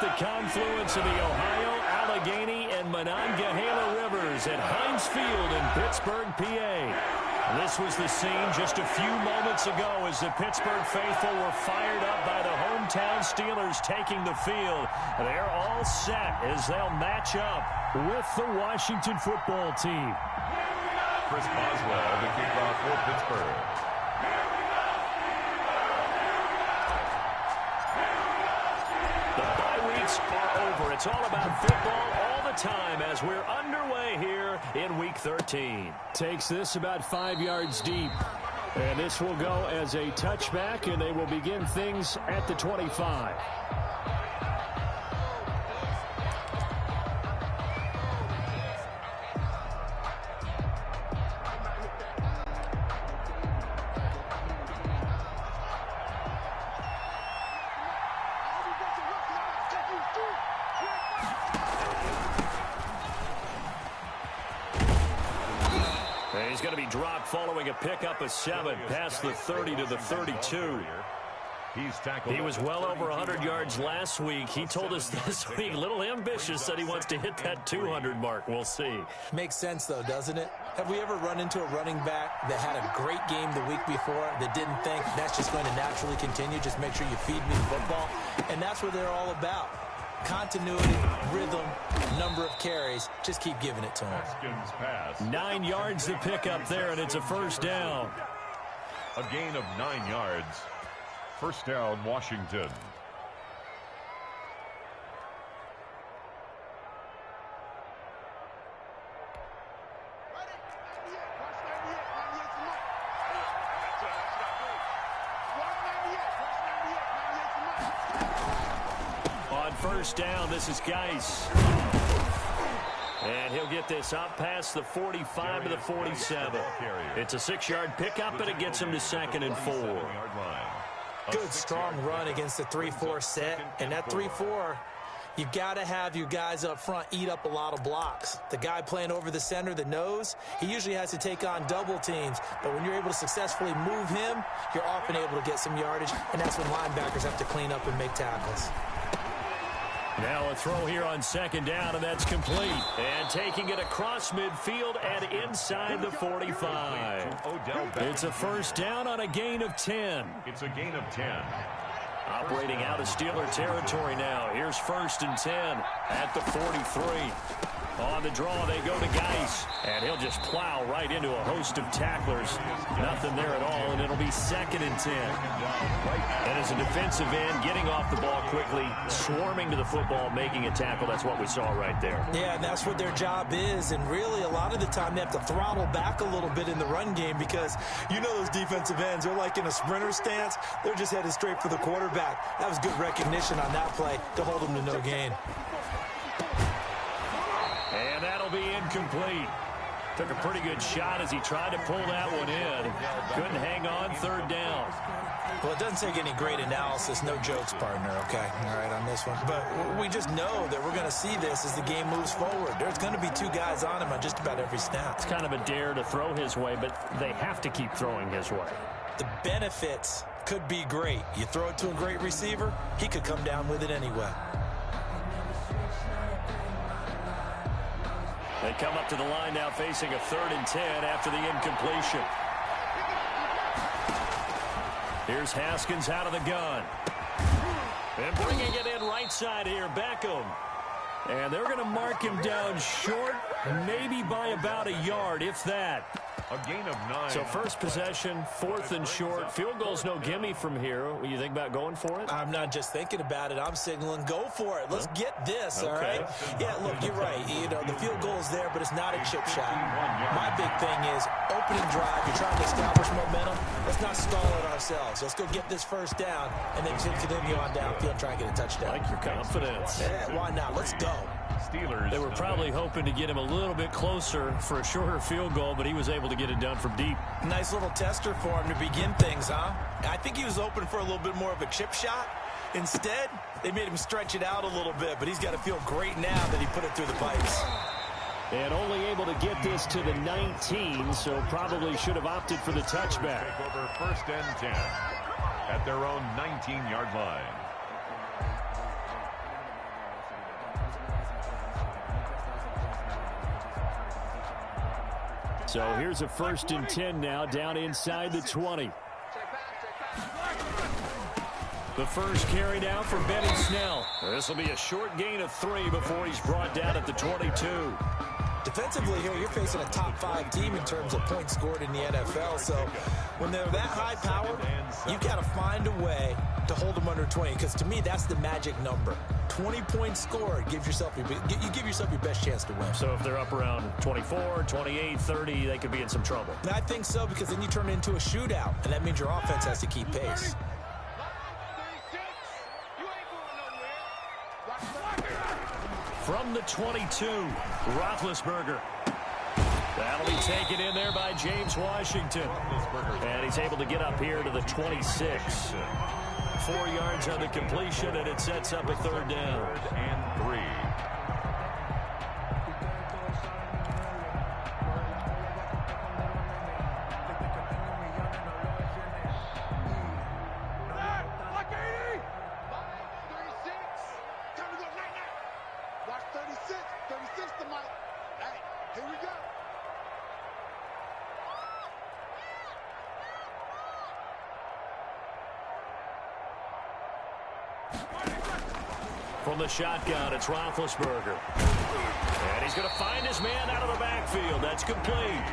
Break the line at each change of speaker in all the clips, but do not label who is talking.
the confluence of the Ohio, Allegheny, and Monongahela Rivers at Heinz Field in Pittsburgh, PA. This was the scene just a few moments ago as the Pittsburgh faithful were fired up by the hometown Steelers taking the field. They're all set as they'll match up with the Washington football team.
Chris Boswell, the kickoff for Pittsburgh.
The bye weeks are over. It's all about football all the time as we're underway here in Week 13.
Takes this about 5 yards deep. And this will go as a touchback, and they will begin things at the 25.
He's going to be dropped following a pickup of 7 past the 30 to the 32. He was well over 100 yards last week. He told us this week, a little ambitious, said he wants to hit that 200 mark. We'll see.
Makes sense, though, doesn't it? Have we ever run into a running back that had a great game the week before that didn't think that's just going to naturally continue? Just make sure you feed me the football. And that's what they're all about. Continuity, rhythm, number of carries. Just keep giving it to him.
9 yards to pick up there, and it's a first down.
A gain of 9 yards. First down, Washington.
First down, this is Geis. And he'll get this up past the 45 to the 47. It's a 6-yard pickup, and it gets him to 2nd and 4.
Good, strong run against the 3-4 set. And that 3-4, you've got to have your guys up front eat up a lot of blocks. The guy playing over the center, the nose, he usually has to take on double teams. But when you're able to successfully move him, you're often able to get some yardage, and that's when linebackers have to clean up and make tackles.
Now a throw here on 2nd down, and that's complete. And taking it across midfield and inside the 45. It's a first down on a gain of 10.
It's a gain of 10.
Operating out of Steeler territory now. Here's 1st and 10 at the 43. On the draw, they go to Geis. And he'll just plow right into a host of tacklers. Nothing there at all, and it'll be 2nd and 10. And as a defensive end, getting off the ball quickly, swarming to the football, making a tackle, that's what we saw right there.
Yeah, and that's what their job is. And really, a lot of the time, they have to throttle back a little bit in the run game because you know those defensive ends, they're like in a sprinter stance. They're just headed straight for the quarterback. That was good recognition on that play to hold them to no gain.
And that'll be incomplete. Took a pretty good shot as he tried to pull that one in. Couldn't hang on, 3rd down.
Well, it doesn't take any great analysis. No jokes, partner, okay? All right, on this one. But we just know that we're going to see this as the game moves forward. There's going to be 2 guys on him on just about every snap.
It's kind of a dare to throw his way, but they have to keep throwing his way.
The benefits could be great. You throw it to a great receiver, he could come down with it anyway.
They come up to the line now facing a 3rd and 10 after the incompletion. Here's Haskins out of the gun. And bringing it in right side here, Beckham. And they're going to mark him down short, maybe by about a yard, if that.
A gain of 9.
So first possession, 4th and short. Field goal's no gimme from here. What, you think about going for it?
I'm not just thinking about it. I'm signaling go for it. Let's get this, all right? Yeah, look, you're right. You know, the field goal is there, but it's not a chip shot. My big thing is opening drive. You're trying to establish momentum. Let's not stall it ourselves. Let's go get this first down and then continue on downfield and try and get a touchdown.
I like your confidence.
Yeah, why not? Let's go.
Steelers.
They were probably hoping to get him a little bit closer for a shorter field goal, but he was able to get it done from deep.
Nice little tester for him to begin things, huh? I think he was open for a little bit more of a chip shot. Instead, they made him stretch it out a little bit, but he's got to feel great now that he put it through the pipes.
And only able to get this to the 19, so probably should have opted for the touchback.
Take over 1st and 10 at their own 19-yard line.
So here's a 1st and 10 now down inside the 20. The first carry now for Benny Snell. This will be a short gain of 3 before he's brought down at the 22.
Defensively here, you're facing a top 5 team in terms of points scored in the NFL. So when they're that high powered, you've got to find a way to hold them under 20. Because to me, that's the magic number. 20 points scored gives yourself you give yourself your best chance to win.
So if they're up around 24, 28, 30, they could be in some trouble.
And I think so, because then you turn it into a shootout, and that means your offense has to keep pace.
From the 22, Roethlisberger. That'll be taken in there by James Washington. And he's able to get up here to the 26. 4 yards on the completion, and it sets up a 3rd down.
3rd and 3.
From the shotgun, it's Roethlisberger. And he's going to find his man out of the backfield. That's complete.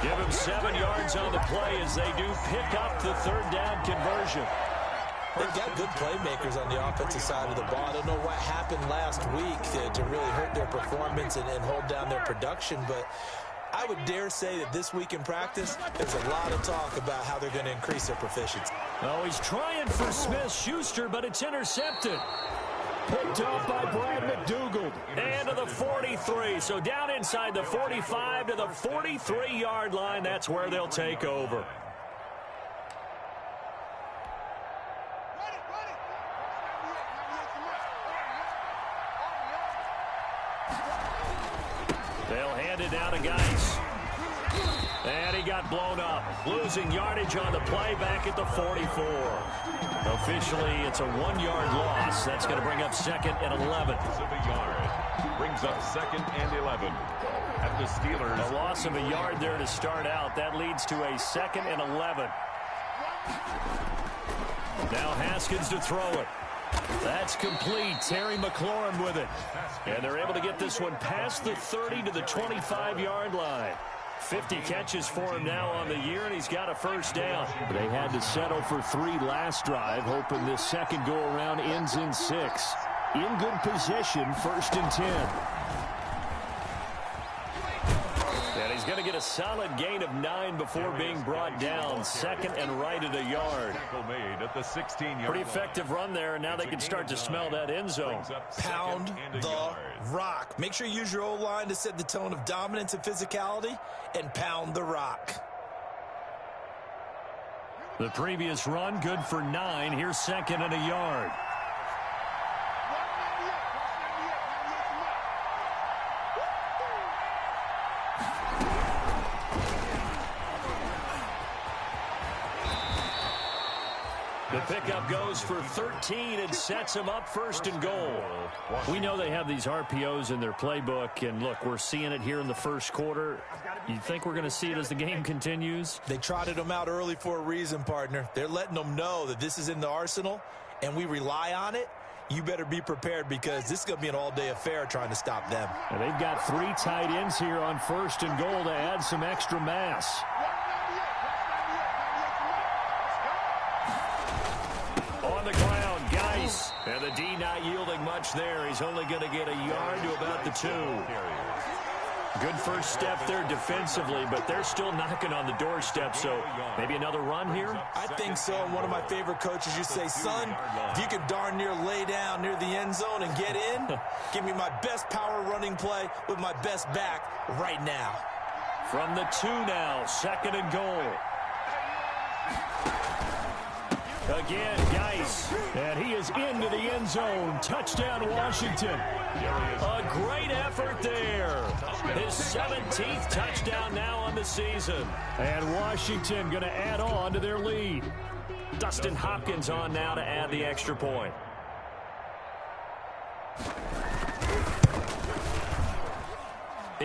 Give him 7 yards on the play as they do pick up the 3rd down conversion.
They've got good playmakers on the offensive side of the ball. I don't know what happened last week to really hurt their performance and hold down their production, but I would dare say that this week in practice, there's a lot of talk about how they're going to increase their proficiency.
Oh, he's trying for Smith-Schuster, but it's intercepted. Picked up by Brad McDougald. And to the 43. So down inside the 45 to the 43-yard line. That's where they'll take over. They'll hand it down to Geis. And he got blown up. Losing yardage on the play back at the 44. Officially, it's a 1-yard loss. That's going to bring up 2nd and 11.
A yard. Brings up 2nd and 11. At the Steelers.
A loss of a yard there to start out. That leads to a 2nd and 11. Now Haskins to throw it. That's complete. Terry McLaurin with it. And they're able to get this one past the 30 to the 25-yard line. 50 catches for him now on the year, and he's got a 1st down. They had to settle for 3 last drive, hoping this second go-around ends in 6. In good position, 1st and 10. And he's going to get a solid gain of 9 before being brought down. 2nd and right at a yard.
Made at the 16-yard
Pretty effective run there, and now they can start to smell that end zone.
Pound the rock. Make sure you use your O-line to set the tone of dominance and physicality, and pound the rock.
The previous run, good for 9. Here's 2nd and a yard. The pickup goes for 13 and sets him up 1st and goal. We know they have these RPOs in their playbook, and look, we're seeing it here in the 1st quarter. You think we're going to see it as the game continues?
They trotted them out early for a reason, partner. They're letting them know that this is in the arsenal, and we rely on it. You better be prepared, because this is going to be an all-day affair trying to stop them.
And they've got 3 tight ends here on 1st and goal to add some extra mass. On the ground, Geis. And the D not yielding much there. He's only going to get a yard to about the 2. Good first step there defensively, but they're still knocking on the doorstep, so maybe another run here?
I think so, and one of my favorite coaches used to say, son, if you can darn near lay down near the end zone and get in, give me my best power running play with my best back right now.
From the 2 now, 2nd and goal. Again, Geis, and he is into the end zone. Touchdown, Washington. A great effort there. His 17th touchdown now on the season. And Washington going to add on to their lead. Dustin Hopkins on now to add the extra point.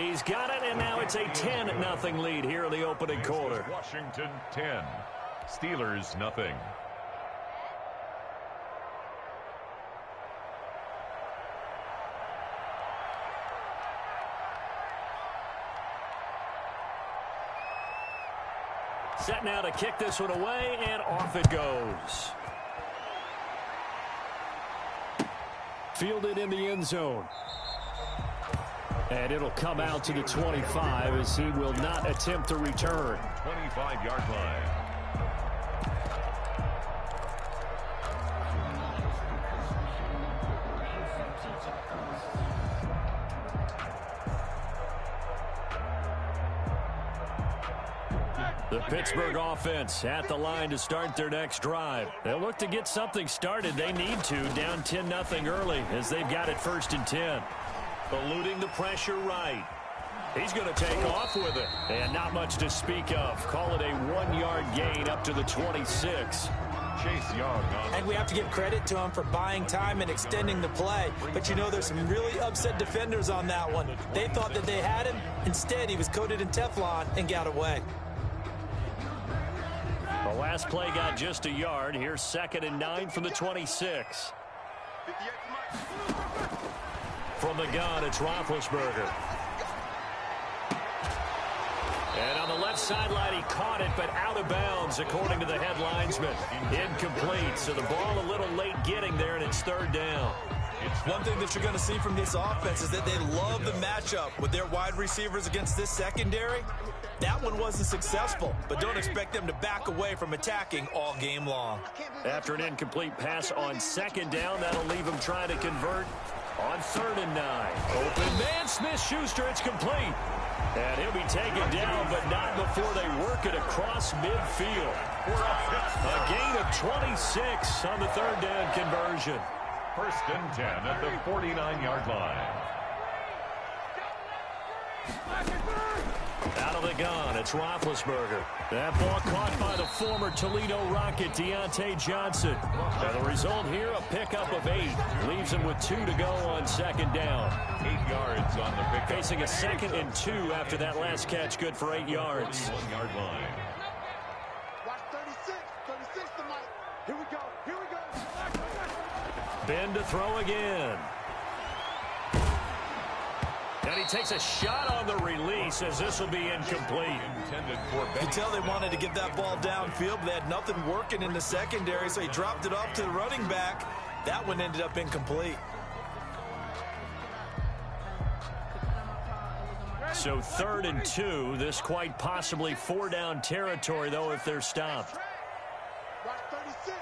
He's got it, and now it's a 10-0 lead here in the opening quarter.
Washington 10, Steelers nothing.
Set now to kick this one away, and off it goes. Fielded in the end zone. And it'll come out to the 25 as he will not attempt to return.
25-yard line.
The Pittsburgh offense at the line to start their next drive. They'll look to get something started. They need to, down 10-0 early as they've got it 1st and 10. Eluding the pressure right. He's going to take off with it. And not much to speak of. Call it a 1-yard gain up to the 26.
Chase Young.
And we have to give credit to him for buying time and extending the play. But you know, there's some really upset defenders on that one. They thought that they had him. Instead, he was coated in Teflon and got away.
The last play got just a yard. Here's 2nd and 9 from the 26. From the gun, it's Roethlisberger. And on the left sideline, he caught it, but out of bounds, according to the head linesman. Incomplete, so the ball a little late getting there, and it's 3rd down.
One thing that you're going to see from this offense is that they love the matchup with their wide receivers against this secondary. That one wasn't successful, but don't expect them to back away from attacking all game long.
After an incomplete pass on 2nd down, that'll leave him trying to convert on 3rd and 9. Open man, Smith-Schuster, it's complete. And he'll be taken down, but not before they work it across midfield. A gain of 26 on the 3rd down conversion.
1st and 10 at the 49-yard line.
Out of the gun, it's Roethlisberger. That ball caught by the former Toledo Rocket, Deontay Johnson. And the result here, a pickup of 8. Leaves him with 2 to go on 2nd down.
8 yards on the pickup.
Facing a 2nd and 2 after that last catch, good for 8 yards.
1-yard line.
Watch 36 to Mike. Here we go.
Ben to throw again. And he takes a shot on the release as this will be incomplete.
You can tell they wanted to get that ball downfield, but they had nothing working in the secondary, so he dropped it off to the running back. That one ended up incomplete.
So 3rd and 2. This quite possibly 4-down territory, though, if they're stopped.
Watch 36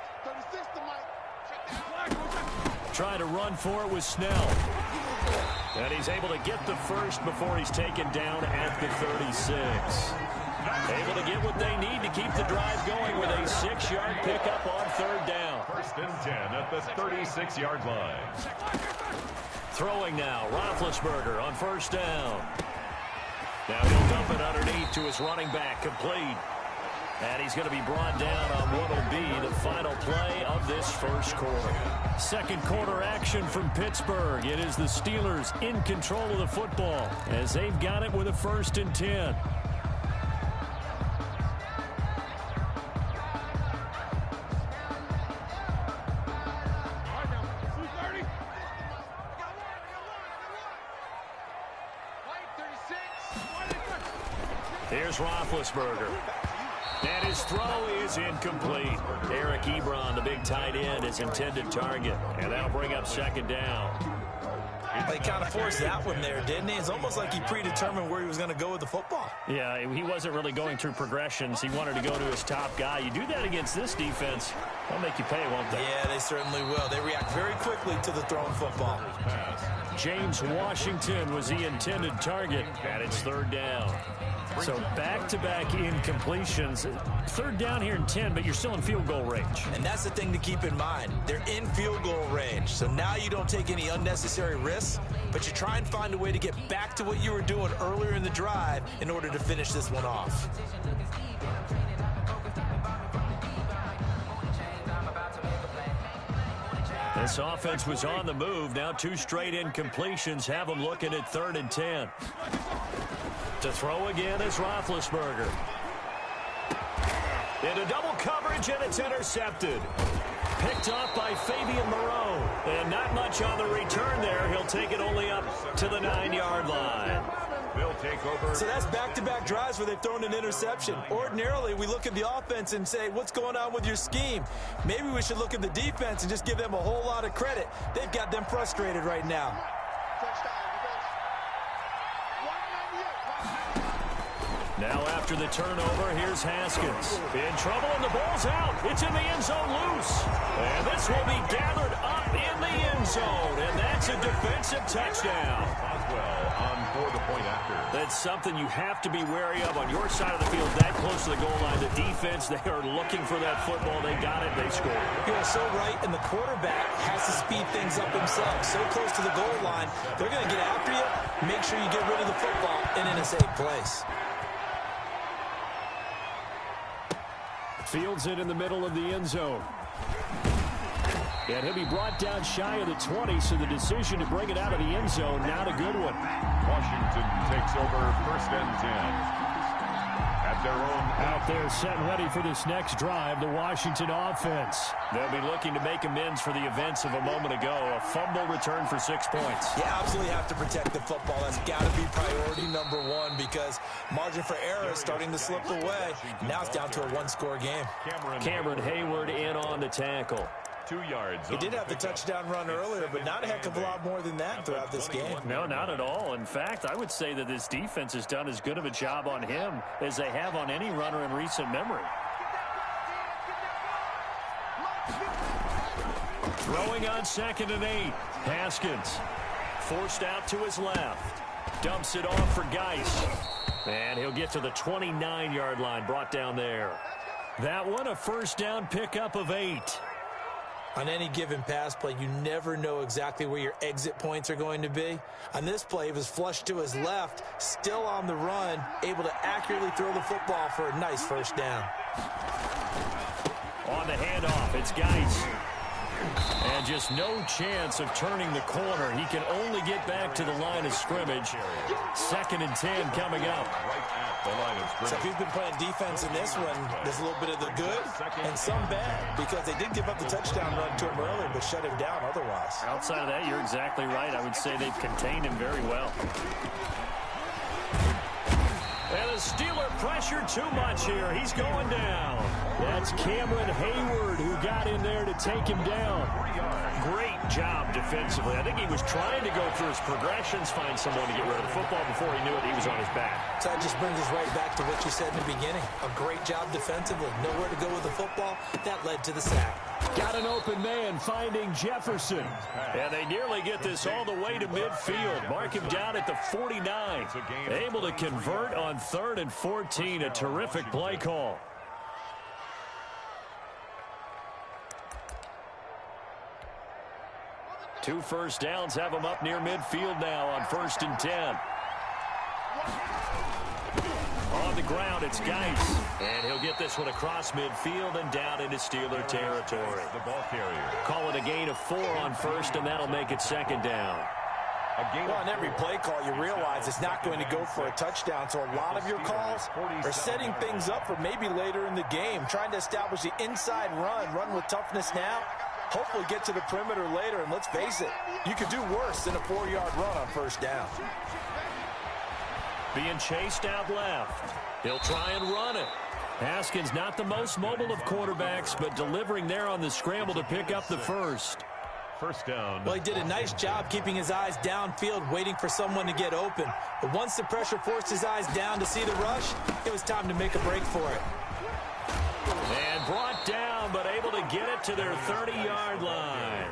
to Mike.
Trying to run for it with Snell. And he's able to get the first before he's taken down at the 36. Able to get what they need to keep the drive going with a 6-yard pickup on 3rd down.
1st and 10 at the 36-yard line.
Throwing now, Roethlisberger on 1st down. Now he'll dump it underneath to his running back, complete. And he's going to be brought down on what will be the final play of this 1st quarter. 2nd quarter action from Pittsburgh. It is the Steelers in control of the football as they've got it with a 1st and 10. Here's Roethlisberger. And his throw is incomplete. Eric Ebron, the big tight end, his intended target. And that'll bring up 2nd down.
He kind of forced that one there, didn't he? It's almost like he predetermined where he was going to go with the football.
Yeah, he wasn't really going through progressions. He wanted to go to his top guy. You do that against this defense, they'll make you pay, won't they?
Yeah, they certainly will. They react very quickly to the thrown football.
James Washington was the intended target, and it's 3rd down. So back-to-back incompletions. 3rd down here in 10, but you're still in field goal range.
And that's the thing to keep in mind. They're in field goal range. So now you don't take any unnecessary risks, but you try and find a way to get back to what you were doing earlier in the drive in order to finish this one off.
This offense was on the move. Now 2 straight incompletions have them looking at 3rd and 10. To throw again is Roethlisberger. Into double coverage, and it's intercepted. Picked off by Fabian Moreau. And not much on the return there. He'll take it only up to the 9-yard line.
They'll take over.
So that's back-to-back drives where they've thrown an interception. Ordinarily, we look at the offense and say, what's going on with your scheme? Maybe we should look at the defense and just give them a whole lot of credit. They've got them frustrated right now.
Now after the turnover, here's Haskins. In trouble, and the ball's out. It's in the end zone loose. And this will be gathered up in the end zone. And that's a defensive touchdown.
On for the point after.
That's something you have to be wary of on your side of the field, that close to the goal line. The defense, they are looking for that football. They got it. They scored.
You're so right, and the quarterback has to speed things up himself. So close to the goal line, they're going to get after you. Make sure you get rid of the football and in a safe place.
Fields it in the middle of the end zone. And he'll be brought down shy of the 20, so the decision to bring it out of the end zone, not a good one.
Washington takes over 1st and 10. At their own.
Out there set and ready for this next drive, the Washington offense. They'll be looking to make amends for the events of a moment ago. A fumble return for 6 points.
You absolutely have to protect the football. That's got to be priority number 1 because margin for error is starting to slip away. Now it's down to a 1-score game.
Cameron Hayward in on the tackle.
2 yards.
He did have the touchdown run earlier, but not a heck of a lot more than that throughout this game.
No, not at all. In fact, I would say that this defense has done as good of a job on him as they have on any runner in recent memory. Throwing on 2nd and 8. Haskins forced out to his left. Dumps it off for Geis. And he'll get to the 29-yard line, brought down there. That one a 1st down pickup of 8.
On any given pass play, you never know exactly where your exit points are going to be. On this play, he was flushed to his left, still on the run, able to accurately throw the football for a nice 1st down.
On the handoff, it's Geis. And just no chance of turning the corner. He can only get back to the line of scrimmage. 2nd and 10 coming up.
So if you've been playing defense in this one, there's a little bit of the good and some bad because they did give up the touchdown run to him earlier but shut him down otherwise.
Outside of that, you're exactly right. I would say they've contained him very well. And the Steeler pressure too much here. He's going down. That's Cameron Hayward who got in there to take him down. Great job defensively. I think he was trying to go through his progressions, find someone to get rid of the football. Before he knew it, he was on his back.
So that just brings us right back to what you said in the beginning. A great job defensively. Nowhere to go with the football. That led to the sack.
Got an open man finding Jefferson. And they nearly get this all the way to midfield. Mark him down at the 49. Able to convert on 3rd and 14. A terrific play call. Two 1st downs have him up near midfield now on 1st and 10. On the ground, it's Geis. And he'll get this one across midfield and down into Steeler territory.
The ball carrier.
Call it a gain of 4 on 1st, and that'll make it 2nd down.
Well, on every play call, you realize it's not going to go for a touchdown. So a lot of your calls are setting things up for maybe later in the game, trying to establish the inside run with toughness now. Hopefully get to the perimeter later, and let's face it, you could do worse than a 4-yard run on 1st down.
Being chased out left. He'll try and run it. Haskins not the most mobile of quarterbacks, but delivering there on the scramble to pick up the 1st.
1st down.
Well, he did a nice job keeping his eyes downfield, waiting for someone to get open. But once the pressure forced his eyes down to see the rush, it was time to make a break for it.
And brought down, but able to get it to their 30-yard line.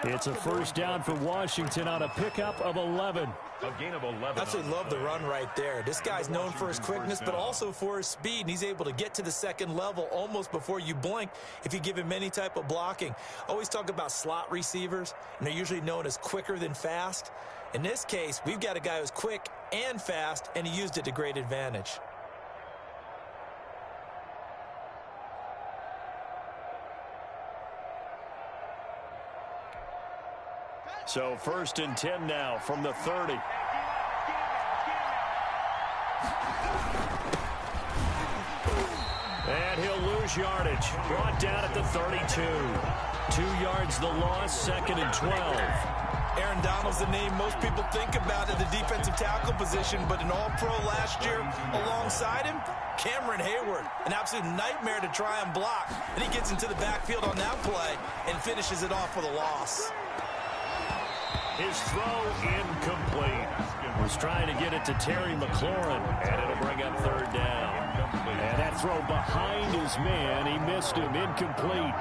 It's a 1st down for Washington on a pickup of 11.
A gain of 11.
Absolutely love the run right there. This guy's known for his quickness, but also for his speed, and he's able to get to the 2nd level almost before you blink if you give him any type of blocking. Always talk about slot receivers, and they're usually known as quicker than fast. In this case, we've got a guy who's quick and fast, and he used it to great advantage.
So 1st and 10 now from the 30. And he'll lose yardage. Brought down at the 32. 2 yards the loss, 2nd and 12.
Aaron Donald's the name most people think about in the defensive tackle position, but an all-pro last year alongside him, Cameron Hayward, an absolute nightmare to try and block. And he gets into the backfield on that play and finishes it off with a loss.
His throw incomplete. Was trying to get it to Terry McLaurin, and it'll bring up 3rd down. And that throw behind his man, he missed him, incomplete.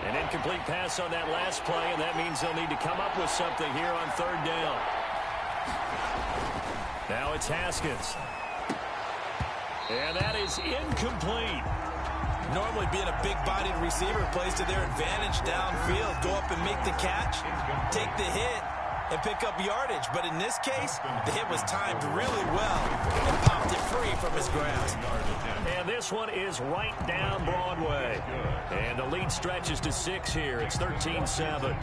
An incomplete pass on that last play, and that means they'll need to come up with something here on 3rd down. Now it's Haskins. And that is incomplete.
Normally being a big-bodied receiver plays to their advantage downfield. Go up and make the catch, take the hit, and pick up yardage. But in this case, the hit was timed really well and popped it free from his grasp.
And this one is right down Broadway. And the lead stretches to 6 here. It's 13-7.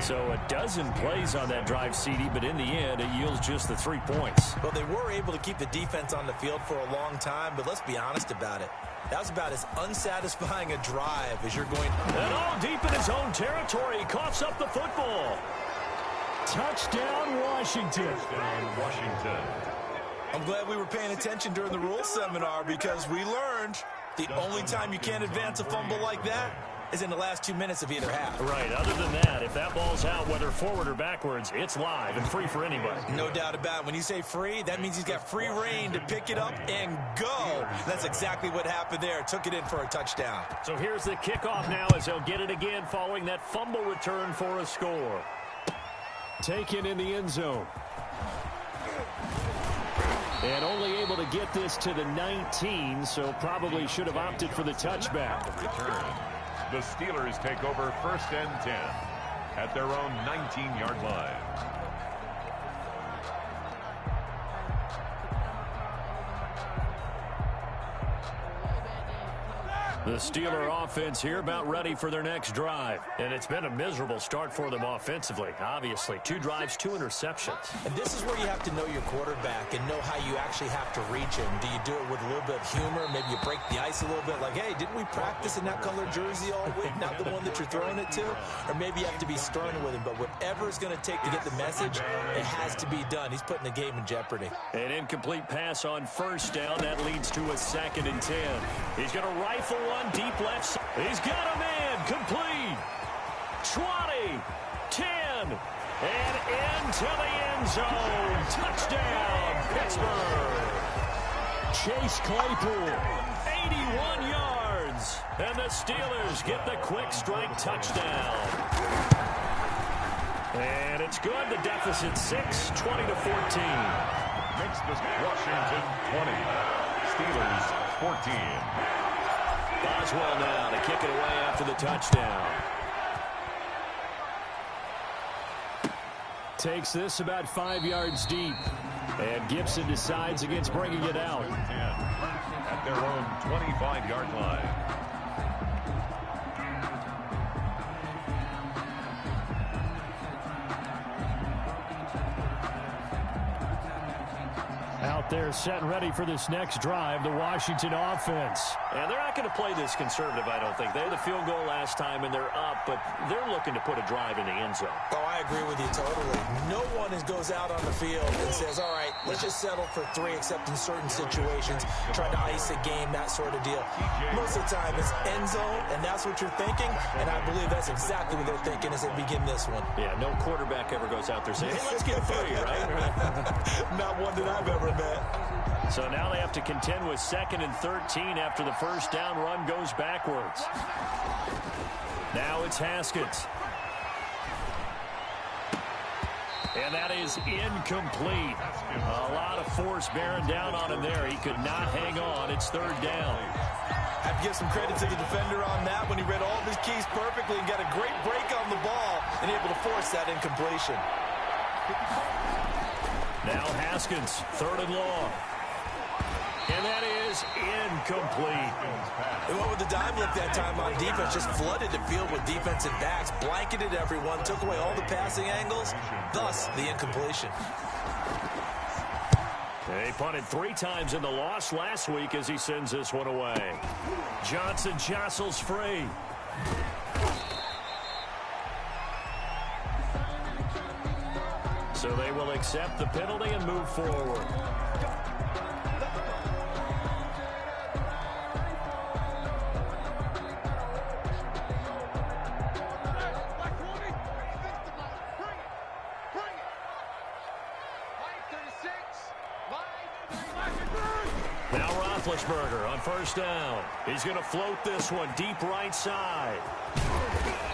So a dozen plays on that drive, CD, but in the end, it yields just the 3 points.
Well, they were able to keep the defense on the field for a long time, but let's be honest about it. That was about as unsatisfying a drive as you're going.
And all deep in his own territory, he coughs up the football. Touchdown, Washington.
Touchdown, Washington.
I'm glad we were paying attention during the rules seminar because we learned the only time you can't advance a fumble like that is in the last 2 minutes of either half.
Right. Other than that, if that ball's out, whether forward or backwards, it's live and free for anybody.
No doubt about it. When you say free, that means he's got free reign to pick it up and go. That's exactly what happened there. Took it in for a touchdown.
So here's the kickoff now as they'll get it again following that fumble return for a score. Taken in the end zone. And only able to get this to the 19, so probably should have opted for the touchback.
Return. The Steelers take over 1st and 10 at their own 19-yard line.
The Steeler offense here about ready for their next drive. And it's been a miserable start for them offensively. Obviously, 2 drives, 2 interceptions.
And this is where you have to know your quarterback and know how you actually have to reach him. Do you do it with a little bit of humor? Maybe you break the ice a little bit like, hey, didn't we practice in that color jersey all week? Not the one that you're throwing it to? Or maybe you have to be stern with him. But whatever it's going to take to get the message, it has to be done. He's putting the game in jeopardy.
An incomplete pass on 1st down. That leads to a 2nd and 10. He's going to rifle one deep left side. He's got a man complete. 20, 10, and into the end zone. Touchdown, Pittsburgh. Chase Claypool, 81 yards. And the Steelers get the quick strike touchdown. And it's good. The deficit 6, 20-14.
Makes this Washington 20. Steelers 14.
Boswell now to kick it away after the touchdown. Takes this about 5 yards deep. And Gibson decides against bringing it out.
10 at their own 25-yard line.
Out there set and ready for this next drive, the Washington offense. And they're not going to play this conservative, I don't think. They had the field goal last time, and they're up, but they're looking to put a drive in the end zone.
Oh, I agree with you totally. No one goes out on the field and says, all right, let's just settle for 3, except in certain situations, try to ice a game, that sort of deal. Most of the time, it's end zone, and that's what you're thinking, and I believe that's exactly what they're thinking as they begin this one.
Yeah, no quarterback ever goes out there saying, hey, let's get 3, right?
Not one that I've ever met.
So now they have to contend with 2nd and 13 after the 1st down run goes backwards. Now it's Haskins. And that is incomplete. A lot of force bearing down on him there. He could not hang on. It's 3rd down.
I have to give some credit to the defender on that when he read all of his keys perfectly and got a great break on the ball and able to force that incompletion.
Now Haskins, 3rd and long. And that is incomplete.
They went with the dime look that time on defense, just flooded the field with defensive backs, blanketed everyone, took away all the passing angles, thus the incompletion.
They punted 3 times in the loss last week as he sends this one away. Johnson jostles free. So they will accept the penalty and move forward. Now Roethlisberger on 1st down. He's going to float this one deep right side.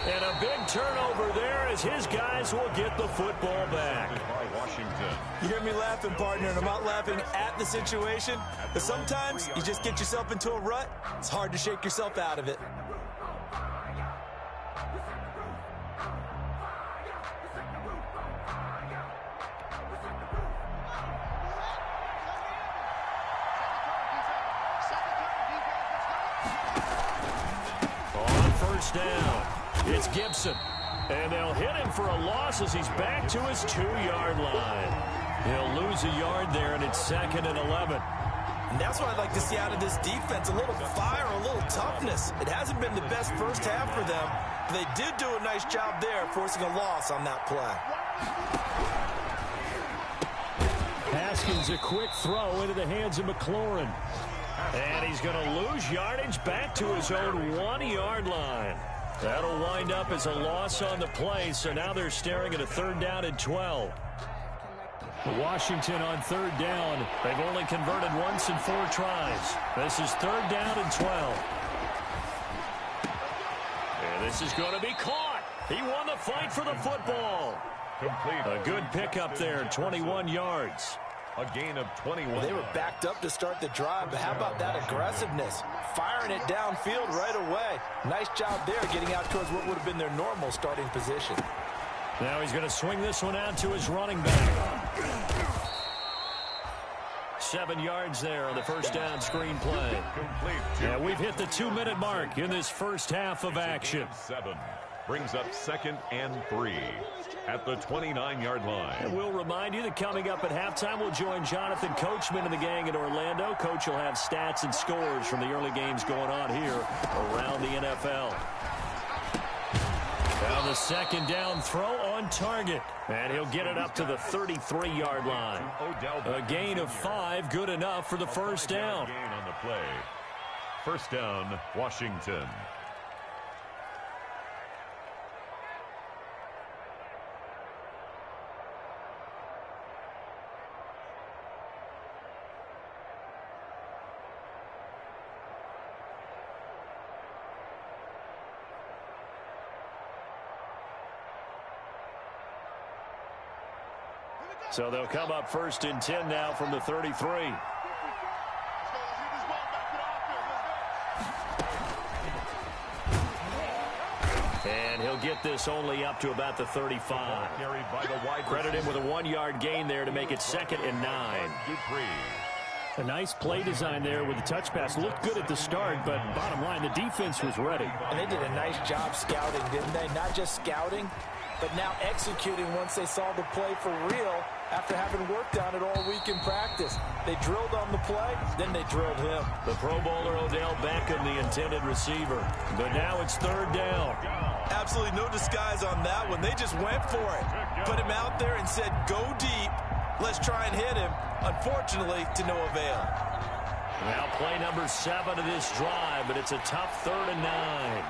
And a big turnover there as his guys will get the football back.
Washington.
You hear me laughing, partner, and I'm not laughing at the situation, but sometimes you just get yourself into a rut. It's hard to shake yourself out of it.
On 1st down, it's Gibson. And they'll hit him for a loss as he's back to his 2-yard line. He'll lose a yard there, and it's 2nd and 11.
And that's what I'd like to see out of this defense, a little fire, a little toughness. It hasn't been the best first half for them, but they did do a nice job there, forcing a loss on that play.
Haskins, a quick throw into the hands of McLaurin. And he's going to lose yardage back to his own 1-yard line. That'll wind up as a loss on the play, so now they're staring at a 3rd down and 12. Washington on 3rd down. They've only converted once in 4 tries. This is 3rd down and 12. And this is going to be caught. He won the fight for the football.
Complete.
A good pickup there, 21 yards.
A gain of 21.
They were backed up to start the drive, but how about that aggressiveness? Firing it downfield right away. Nice job there getting out towards what would have been their normal starting position.
Now he's going to swing this one out to his running back. 7 yards there on the 1st down screen play.
Complete.
Yeah, we've hit the 2-minute mark in this first half of action.
7 brings up 2nd and 3 at the 29-yard line.
And we'll remind you that coming up at halftime, we'll join Jonathan Coachman and the gang in Orlando. Coach will have stats and scores from the early games going on here around the NFL. Now the 2nd down throw on target. And he'll get it up to the 33-yard line. A gain of 5, good enough for the 1st down.
Gain on the play. 1st down, Washington.
So they'll come up 1st and 10 now from the 33. And he'll get this only up to about the 35. Credit him with a 1-yard gain there to make it 2nd and 9.
A nice play design there with the touch pass. Looked good at the start, but bottom line, the defense was ready.
And they did a nice job scouting, didn't they? Not just scouting, but now executing once they saw the play for real after having worked on it all week in practice. They drilled on the play, then they drilled him.
The Pro Bowler Odell Beckham, the intended receiver. But now it's 3rd down.
Absolutely no disguise on that one. They just went for it. Put him out there and said, go deep. Let's try and hit him. Unfortunately, to no avail.
Now play number 7 of this drive, but it's a tough 3rd and 9.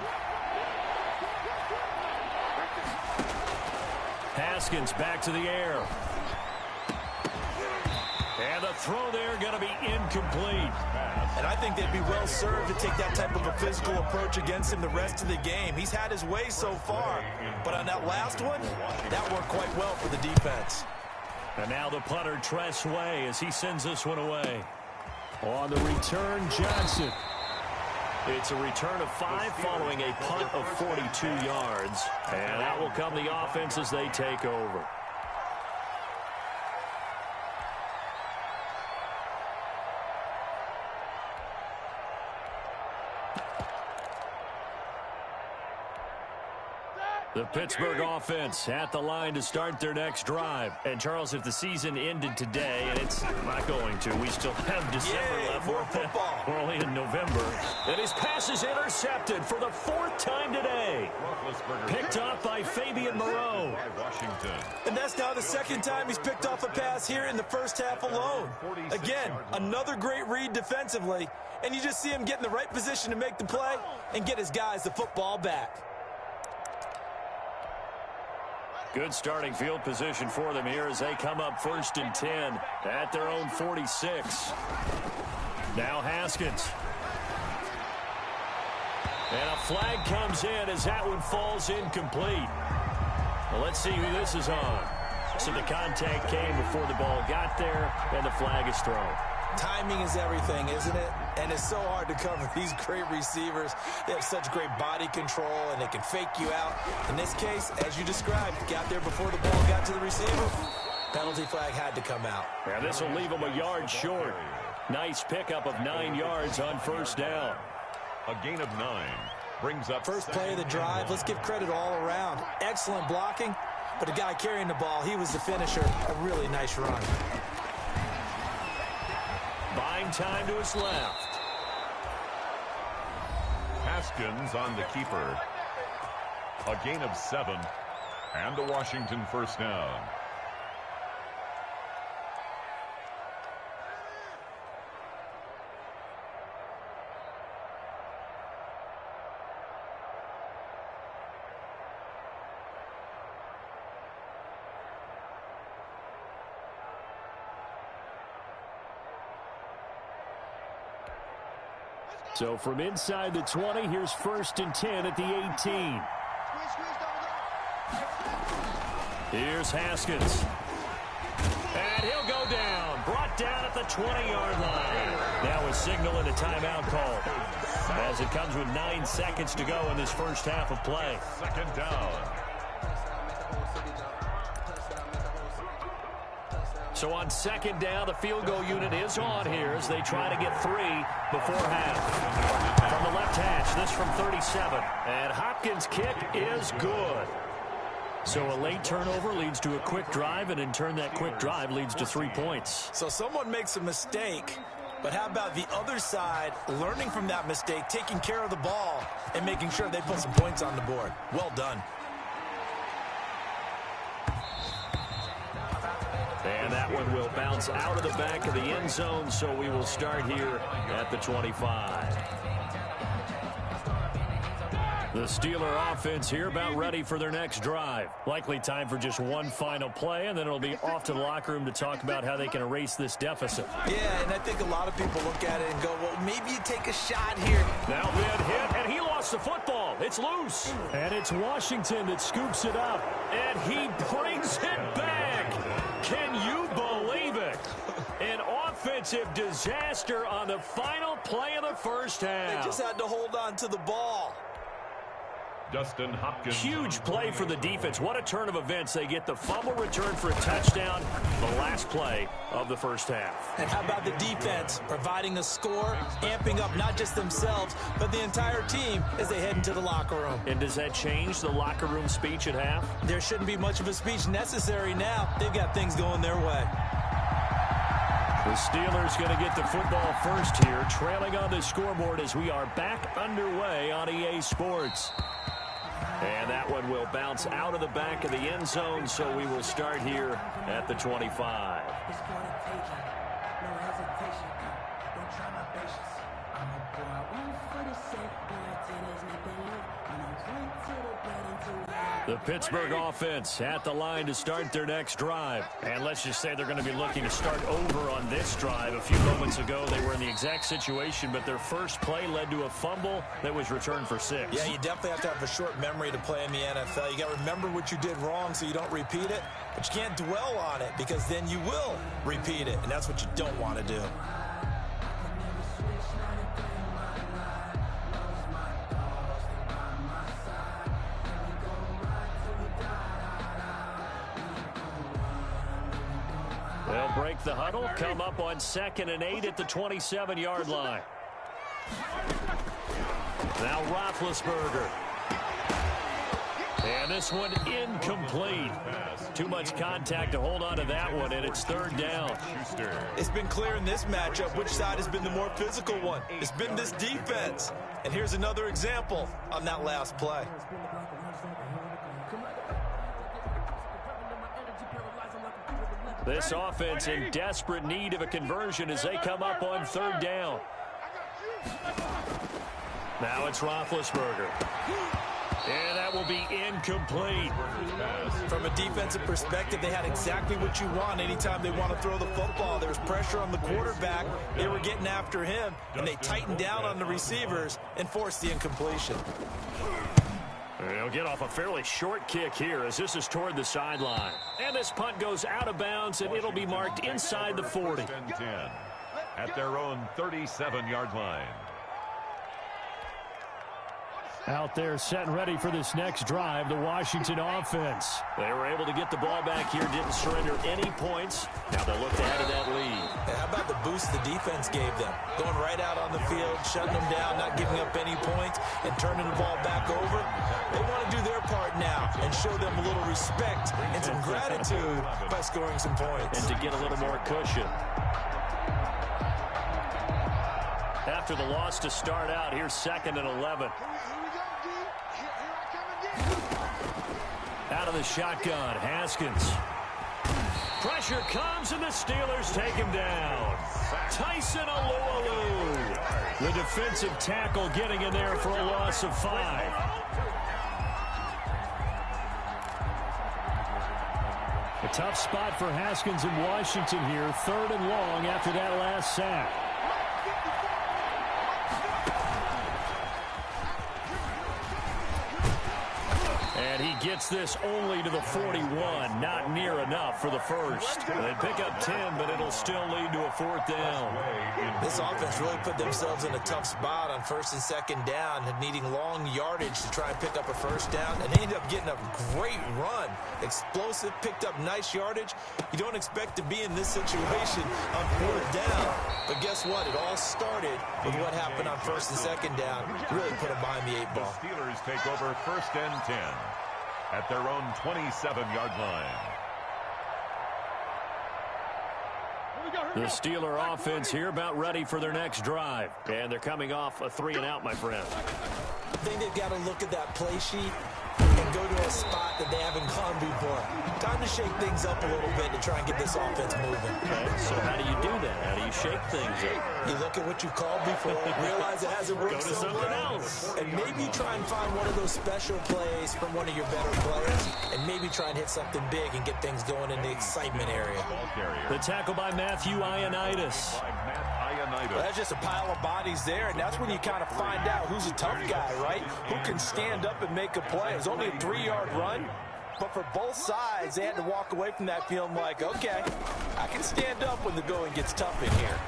Haskins back to the air. And the throw there going to be incomplete.
And I think they'd be well served to take that type of a physical approach against him the rest of the game. He's had his way so far, but on that last one, that worked quite well for the defense.
And now the punter, Tress Way, as he sends this one away. On the return, Johnson. It's a return of 5 following a punt of 42 yards. And out will come the offense as they take over. The Pittsburgh offense at the line to start their next drive. And, Charles, if the season ended today, and it's not going to, we still have December left.
More football.
We're only in November. And his pass is intercepted for the 4th time today. Picked off by Fabian Moreau.
And that's now the 2nd time he's picked off a pass here in the first half alone. Again, another great read defensively. And you just see him get in the right position to make the play and get his guys the football back.
Good starting field position for them here as they come up 1st and 10 at their own 46. Now Haskins. And a flag comes in as that one falls incomplete. Well, let's see who this is on. So the contact came before the ball got there, and the flag is thrown.
Timing is everything, isn't it? And it's so hard to cover these great receivers. They have such great body control, and they can fake you out. In this case, as you described, got there before the ball got to the receiver. Penalty flag had to come out.
And this will leave him a yard short. Nice pickup of 9 yards on 1st down.
A gain of 9 brings up
first play of the drive. Let's give credit all around. Excellent blocking, but the guy carrying the ball, he was the finisher. A really nice run.
Buying time to his left.
Haskins on the keeper. A gain of 7 and a Washington 1st down.
So from inside the 20, here's 1st and 10 at the 18. Here's Haskins. And he'll go down. Brought down at the 20-yard line. Now a signal and a timeout call. As it comes with 9 seconds to go in this first half of play.
2nd down.
So on 2nd down, the field goal unit is on here as they try to get 3 before half. From the left hash, this from 37. And Hopkins' kick is good. So a late turnover leads to a quick drive, and in turn that quick drive leads to 3 points.
So someone makes a mistake, but how about the other side learning from that mistake, taking care of the ball, and making sure they put some points on the board? Well done.
And that one will bounce out of the back of the end zone, so we will start here at the 25. The Steeler offense here about ready for their next drive. Likely time for just one final play, and then it'll be off to the locker room to talk about how they can erase this deficit.
Yeah, and I think a lot of people look at it and go, well, maybe you take a shot here.
Now big hit, and he lost the football. It's loose. And it's Washington that scoops it up, and he brings it back. Can you believe it? An offensive disaster on the final play of the first half.
They just had to hold on to the ball.
Dustin Hopkins.
Huge play for the defense. What a turn of events. They get the fumble return for a touchdown, the last play of the first half.
And how about the defense providing a score, amping up not just themselves, but the entire team as they head into the locker room.
And does that change the locker room speech at half?
There shouldn't be much of a speech necessary now. They've got things going their way.
The Steelers going to get the football first here, trailing on the scoreboard as we are back underway on EA Sports. And that one will bounce out of the back of the end zone, so we will start here at the 25. The Pittsburgh offense at the line to start their next drive. And let's just say they're going to be looking to start over on this drive. A few moments ago, they were in the exact situation, but their first play led to a fumble that was returned for 6.
Yeah, you definitely have to have a short memory to play in the NFL. You got to remember what you did wrong so you don't repeat it, but you can't dwell on it because then you will repeat it, and that's what you don't want to do.
They'll break the huddle, come up on 2nd and 8 at the 27-yard line. Now Roethlisberger. And this one incomplete. Too much contact to hold on to that one, and it's third down.
It's been clear in this matchup which side has been the more physical one. It's been this defense. And here's another example on that last play.
This offense in desperate need of a conversion as they come up on third down. Now it's Roethlisberger. And that will be incomplete.
From a defensive perspective, they had exactly what you want anytime they want to throw the football. There was pressure on the quarterback. They were getting after him, and they tightened down on the receivers and forced the incompletion.
They'll get off a fairly short kick here as this is toward the sideline. And this punt goes out of bounds, and it'll be marked inside the 40.
10 at their own 37-yard line.
Out there setting ready for this next drive, the Washington offense.
They were able to get the ball back here, didn't surrender any points. Now they'll look to add to that lead.
And how about the boost the defense gave them? Going right out on the field, shutting them down, not giving up any points, and turning the ball back over. They want to do their part now and show them a little respect and some gratitude by scoring some points.
And to get a little more cushion. After the loss to start out, here's 2nd and 11. Out of the shotgun, Haskins. Pressure comes, and the Steelers take him down. Tyson Alualu. The defensive tackle getting in there for a loss of 5.
A tough spot for Haskins in Washington here. 3rd and long after that last sack.
And he gets this only to the 41. Not near enough for the first. They pick up 10, but it'll still lead to a 4th down.
This offense really put themselves in a tough spot on 1st and 2nd down, and needing long yardage to try and pick up a 1st down. And they ended up getting a great run. Explosive, picked up nice yardage. You don't expect to be in this situation on 4th down. But guess what? It all started with what happened on 1st and 2nd down. Really put them behind the 8 ball.
The Steelers take over 1st and 10 at their own 27-yard line.
The Steeler offense here about ready for their next drive. And they're coming off a 3-and-out, my friend.
I think they've got to look at that play sheet and go to a spot that they haven't gone before. Time to shake things up a little bit to try and get this offense moving.
Okay, so how do you do that? How do you shake things up?
You look at what you called before, realize it hasn't worked
Go to something else.
and maybe try and find one of those special plays from one of your better players, and maybe try and hit something big and get things going in the excitement area.
The tackle by Matthew Ioannidis.
Well, that's just a pile of bodies there, and that's when you kind of find out who's a tough guy, right? Who can stand up and make a play. It was only a 3-yard run, but for both sides, they had to walk away from that feeling like, okay, I can stand up when the going gets tough in here.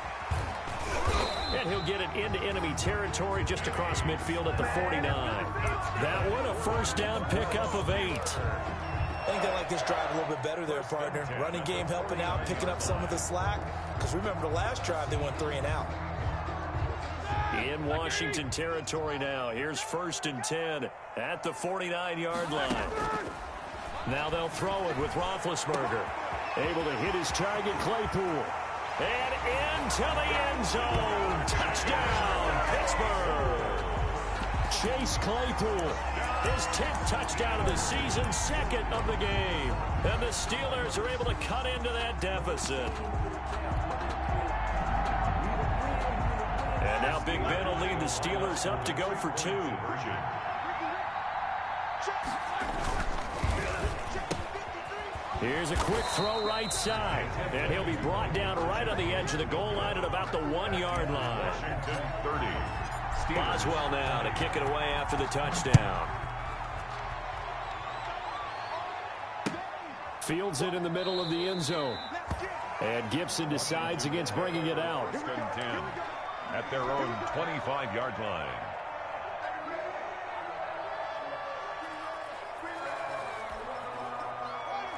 And he'll get it into enemy territory just across midfield at the 49. That one, a 1st down pickup of 8.
I think they like this drive a little bit better there, partner. Running game helping out, picking up some of the slack. Because remember the last drive, they went 3-and-out.
In Washington territory now. Here's 1st and 10 at the 49-yard line. Now they'll throw it with Roethlisberger. Able to hit his target, Claypool. And into the end zone. Touchdown, Pittsburgh. Chase Claypool. His 10th touchdown of the season, 2nd of the game. And the Steelers are able to cut into that deficit. And now Big Ben will lead the Steelers up to go for 2. Here's a quick throw right side. And he'll be brought down right on the edge of the goal line at about the 1-yard line. Boswell now to kick it away after the touchdown. Fields it in the middle of the end zone. And Gibson decides against bringing it out.
1st and 10 at their own 25-yard line.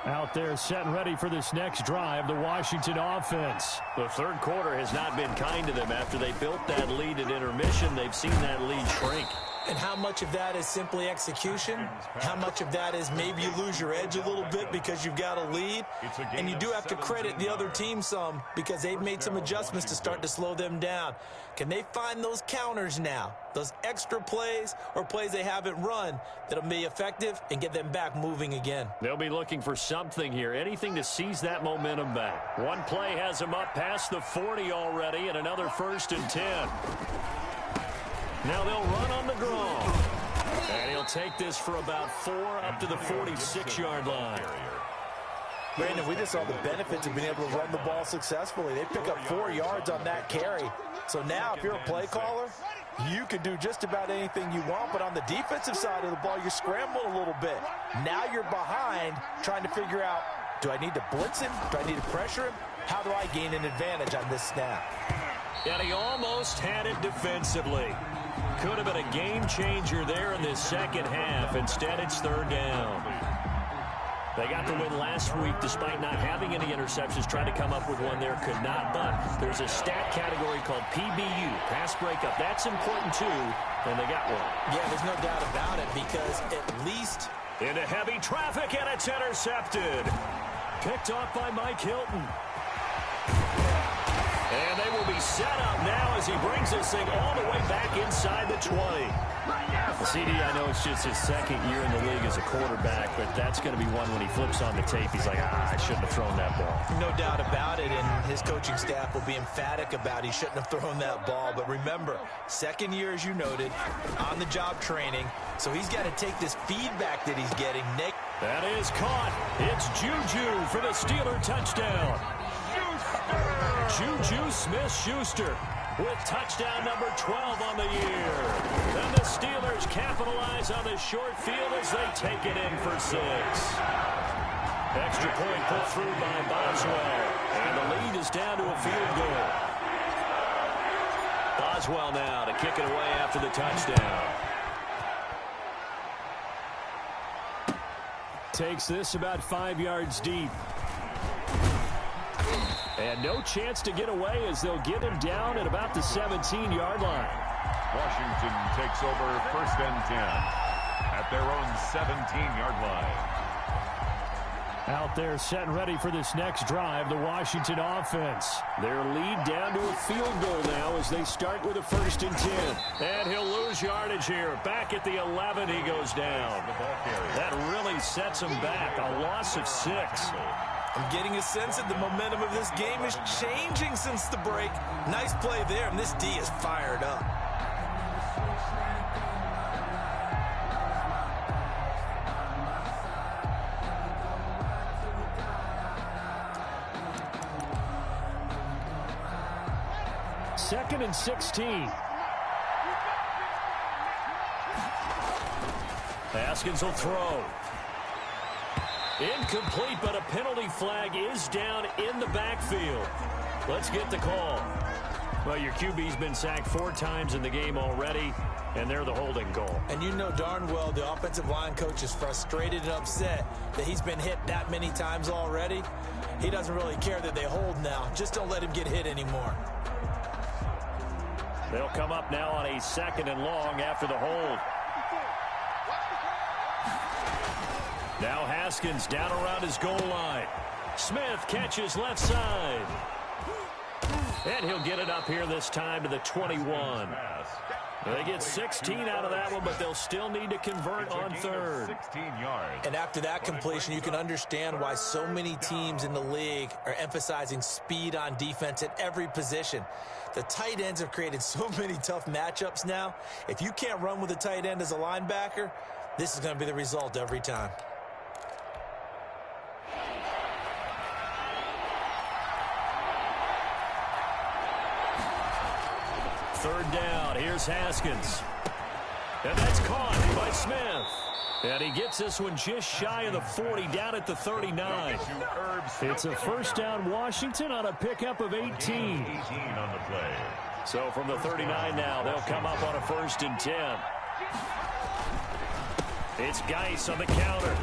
Out there set and ready for this next drive, the Washington offense.
The third quarter has not been kind to them. After they built that lead at intermission, they've seen that lead shrink.
And how much of that is simply execution? How much of that is maybe you lose your edge a little bit because you've got a lead? And you do have to credit the other team some because they've made some adjustments to start to slow them down. Can they find those counters now, those extra plays or plays they haven't run that'll be effective and get them back moving again?
They'll be looking for something here, anything to seize that momentum back. One play has them up past the 40 already, and another 1st and 10. Now they'll run on the draw. And he'll take this for about 4 up to the 46-yard line.
Brandon, we just saw the benefits of being able to run the ball successfully. They pick up 4 yards on that carry. So now if you're a play caller, you can do just about anything you want. But on the defensive side of the ball, you're scrambling a little bit. Now you're behind trying to figure out, do I need to blitz him? Do I need to pressure him? How do I gain an advantage on this snap?
And he almost had it defensively. Could have been a game changer there in this second half. Instead, it's 3rd down. They got the win last week despite not having any interceptions. Tried to come up with one there, could not. But there's a stat category called PBU, pass breakup. That's important too, and they got one.
Yeah, there's no doubt about it because at least...
Into heavy traffic, and it's intercepted. Picked off by Mike Hilton. And they will be set up now as he brings this thing all the way back inside the 20. CD, I know it's just his 2nd year in the league as a quarterback, but that's going to be one when he flips on the tape. He's like, I shouldn't have thrown that ball.
No doubt about it, and his coaching staff will be emphatic about he shouldn't have thrown that ball. But remember, 2nd year, as you noted, on-the-job training, so he's got to take this feedback that he's getting.
That is caught. It's Juju for the Steeler touchdown. Juju Smith-Schuster with touchdown number 12 on the year. And the Steelers capitalize on the short field as they take it in for 6. Extra point put through by Boswell. And the lead is down to a field goal. Boswell now to kick it away after the touchdown.
Takes this about 5 yards deep. And no chance to get away as they'll get him down at about the 17-yard line.
Washington takes over 1st and 10 at their own 17-yard line.
Out there set and ready for this next drive, the Washington offense. Their lead down to a field goal now as they start with a 1st and 10.
And he'll lose yardage here. Back at the 11, he goes down. That really sets him back. A loss of 6.
I'm getting a sense that the momentum of this game is changing since the break. Nice play there, and this D is fired up.
Second and 16.
Haskins will throw. Incomplete, but a penalty flag is down in the backfield. Let's get the call. Well, your QB's been sacked 4 times in the game already, and they're the holding goal.
And you know darn well the offensive line coach is frustrated and upset that he's been hit that many times already. He doesn't really care that they hold now. Just don't let him get hit anymore.
They'll come up now on a 2nd and long after the hold. Now Haskins down around his goal line. Smith catches left side. And he'll get it up here this time to the 21. They get 16 out of that one, but they'll still need to convert on 3rd.
16 yards.
And after that completion, you can understand why so many teams in the league are emphasizing speed on defense at every position. The tight ends have created so many tough matchups now. If you can't run with a tight end as a linebacker, this is going to be the result every time.
Third down. Here's Haskins. And that's caught by Smith. And he gets this one just shy of the 40, down at the 39.
It's a 1st down Washington on a pickup of 18.
18 on the play.
So from the 39 now, they'll come up on a 1st and 10. It's Geis on the counter.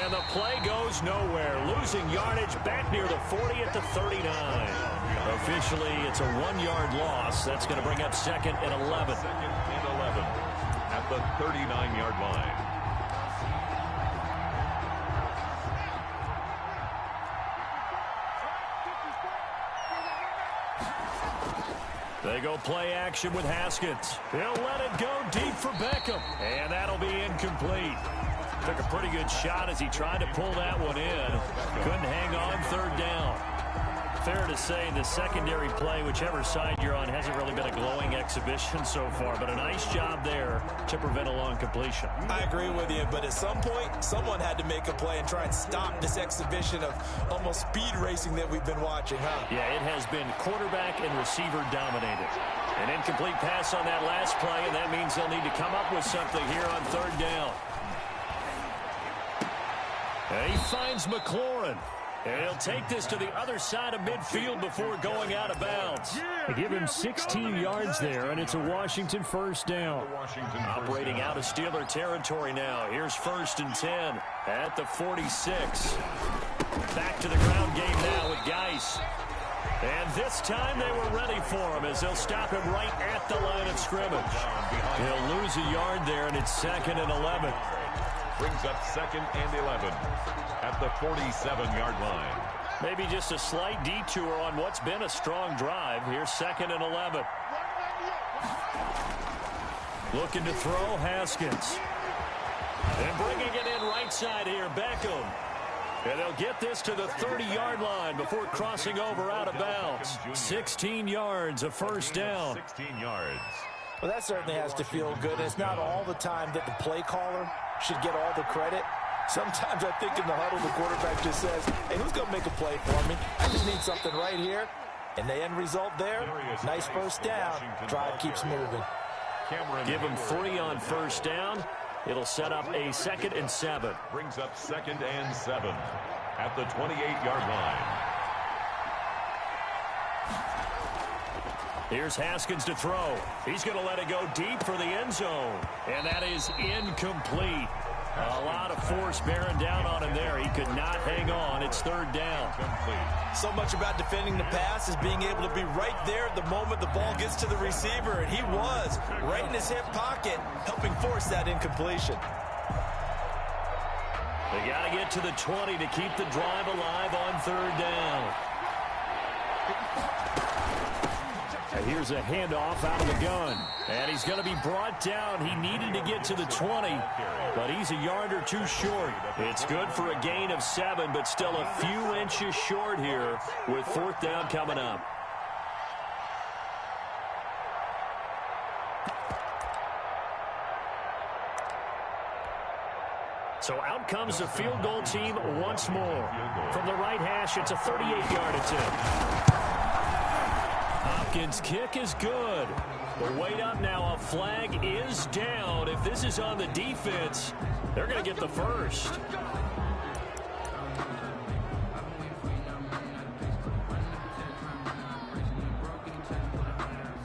And the play goes nowhere. Losing yardage back near the 40 at the 39. Officially, it's a 1-yard loss. That's going to bring up 2nd and 11.
2nd and 11 at the 39-yard line.
They go play action with Haskins. He'll let it go deep for Beckham. And that'll be incomplete. Took a pretty good shot as he tried to pull that one in. Couldn't hang on 3rd down. Fair to say the secondary play, whichever side you're on, hasn't really been a glowing exhibition so far. But a nice job there to prevent a long completion.
I agree with you, but at some point, someone had to make a play and try and stop this exhibition of almost speed racing that we've been watching, huh?
Yeah, it has been quarterback and receiver dominated. An incomplete pass on that last play, and that means they'll need to come up with something here on 3rd down. And he finds McLaurin. And he'll take this to the other side of midfield before going out of bounds.
They give him 16 yards there, and it's a Washington 1st down.
Operating out of Steeler territory now. Here's 1st and 10 at the 46. Back to the ground game now with Geis. And this time they were ready for him as they'll stop him right at the line of scrimmage. He'll lose a yard there, and it's 2nd and 11.
Brings up 2nd and 11 at the 47-yard line.
Maybe just a slight detour on what's been a strong drive. Here's 2nd and 11. Looking to throw, Haskins. And bringing it in right side here, Beckham. And they'll get this to the 30-yard line before crossing over out of bounds. 16 yards, a 1st down.
16 yards.
Well, that certainly has to feel good. It's not all the time that the play caller should get all the credit. Sometimes I think in the huddle, the quarterback just says, hey, who's going to make a play for me? I just need something right here. And the end result there, nice 1st down. Drive keeps moving.
Give him 3 on 1st down. It'll set up a 2nd and 7.
Brings up 2nd and 7 at the 28-yard line.
Here's Haskins to throw. He's going to let it go deep for the end zone. And that is incomplete. A lot of force bearing down on him there. He could not hang on. It's 3rd down.
So much about defending the pass is being able to be right there at the moment the ball gets to the receiver. And he was right in his hip pocket, helping force that incompletion.
They got to get to the 20 to keep the drive alive on 3rd down. Here's a handoff out of the gun. And he's going to be brought down. He needed to get to the 20, but he's a yard or 2 short. It's good for a gain of 7, but still a few inches short here with 4th down coming up. So out comes the field goal team once more. From the right hash, it's a 38-yard attempt. Hopkins' kick is good. The weight up now. A flag is down. If this is on the defense, they're going to get the 1st.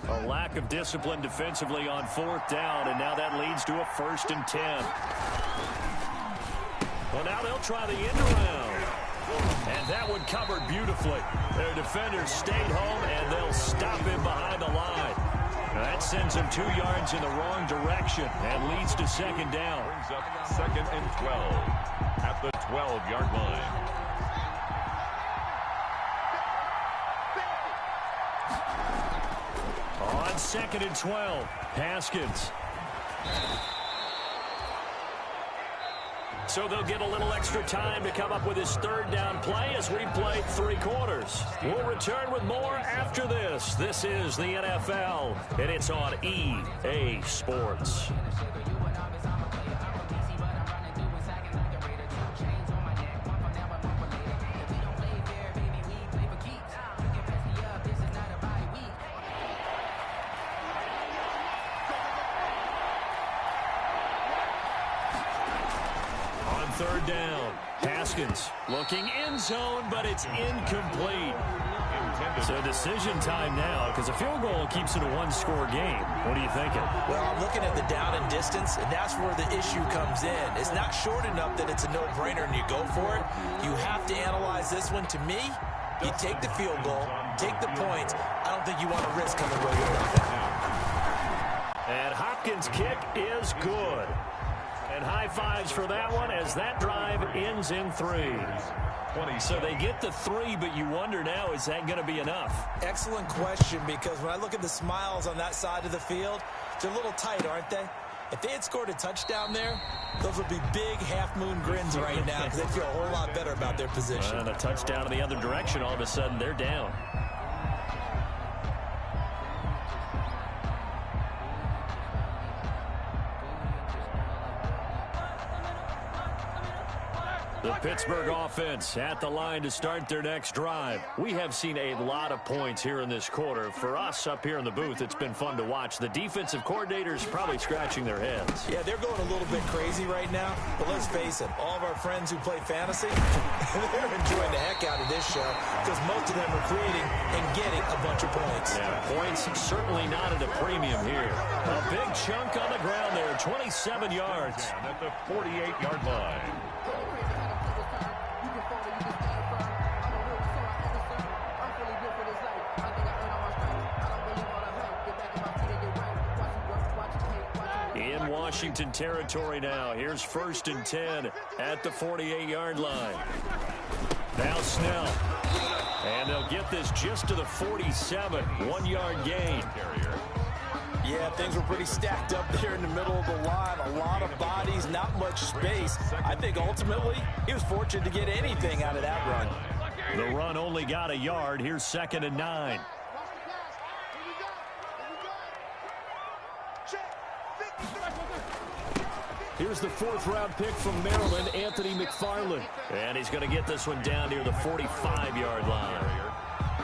A lack of discipline defensively on 4th down, and now that leads to a 1st and 10. Well, now they'll try the end around. And that one covered beautifully. Their defenders stayed home, and they'll stop him behind the line. Now that sends him 2 yards in the wrong direction and leads to 2nd down.
Brings up 2nd and 12 at the 12-yard line.
On 2nd and 12, Haskins. So they'll get a little extra time to come up with his 3rd down play as we played 3 quarters. We'll return with more after this. This is the NFL, and it's on EA Sports. On 3rd down, Haskins looking end zone, but it's incomplete. So decision time now, because a field goal keeps it a one-score game. What are you thinking?
Well, I'm looking at the down and distance, and that's where the issue comes in. It's not short enough that it's a no-brainer and you go for it. You have to analyze this one. To me, you take the field goal, take the points. I don't think you want to risk coming away with nothing.
And Hopkins' kick is good. And high fives for that one as that drive ends in 3. So they get the 3, but you wonder now, is that going to be enough?
Excellent question, because when I look at the smiles on that side of the field, they're a little tight, aren't they? If they had scored a touchdown there, those would be big half-moon grins right now because they feel a whole lot better about their position.
And a touchdown in the other direction, all of a sudden they're down. The Pittsburgh offense at the line to start their next drive. We have seen a lot of points here in this quarter. For us up here in the booth, it's been fun to watch. The defensive coordinators probably scratching their heads.
Yeah, they're going a little bit crazy right now. But let's face it, all of our friends who play fantasy, they're enjoying the heck out of this show because most of them are creating and getting a bunch of points.
Yeah, points certainly not at a premium here. A big chunk on the ground there, 27 yards.
At the 48-yard line.
In Washington territory now. Here's 1st and 10 at the 48-yard line. Now Snell. And they'll get this just to the 47. 1-yard gain.
Yeah, things were pretty stacked up there in the middle of the line. A lot of bodies, not much space. I think ultimately he was fortunate to get anything out of that run.
The run only got a yard. Here's 2nd and 9. Here's the 4th-round pick from Maryland, Anthony McFarland. And he's going to get this one down near the 45-yard line.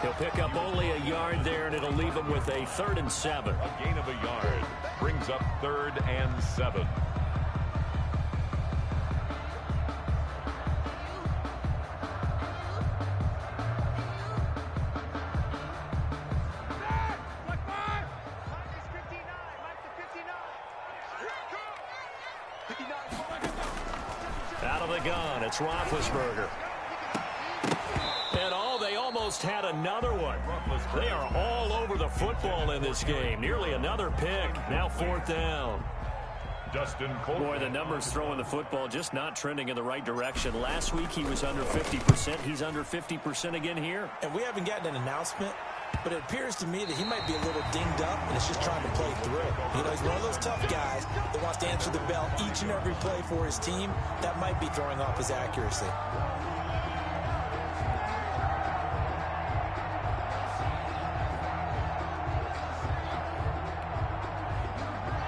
He'll pick up only a yard there, and it'll leave him with a 3rd and 7.
A gain of a yard brings up 3rd and 7.
Out of the gun, it's Roethlisberger. And they almost had another one. They are all over the football in this game. Nearly another pick. Now 4th down. Boy, the numbers throwing the football just not trending in the right direction. Last week he was under 50%. He's under 50% again here.
And we haven't gotten an announcement, but it appears to me that he might be a little dinged up and is just trying to play through. You know, he's one of those tough guys that wants to answer the bell each and every play for his team. That might be throwing off his accuracy.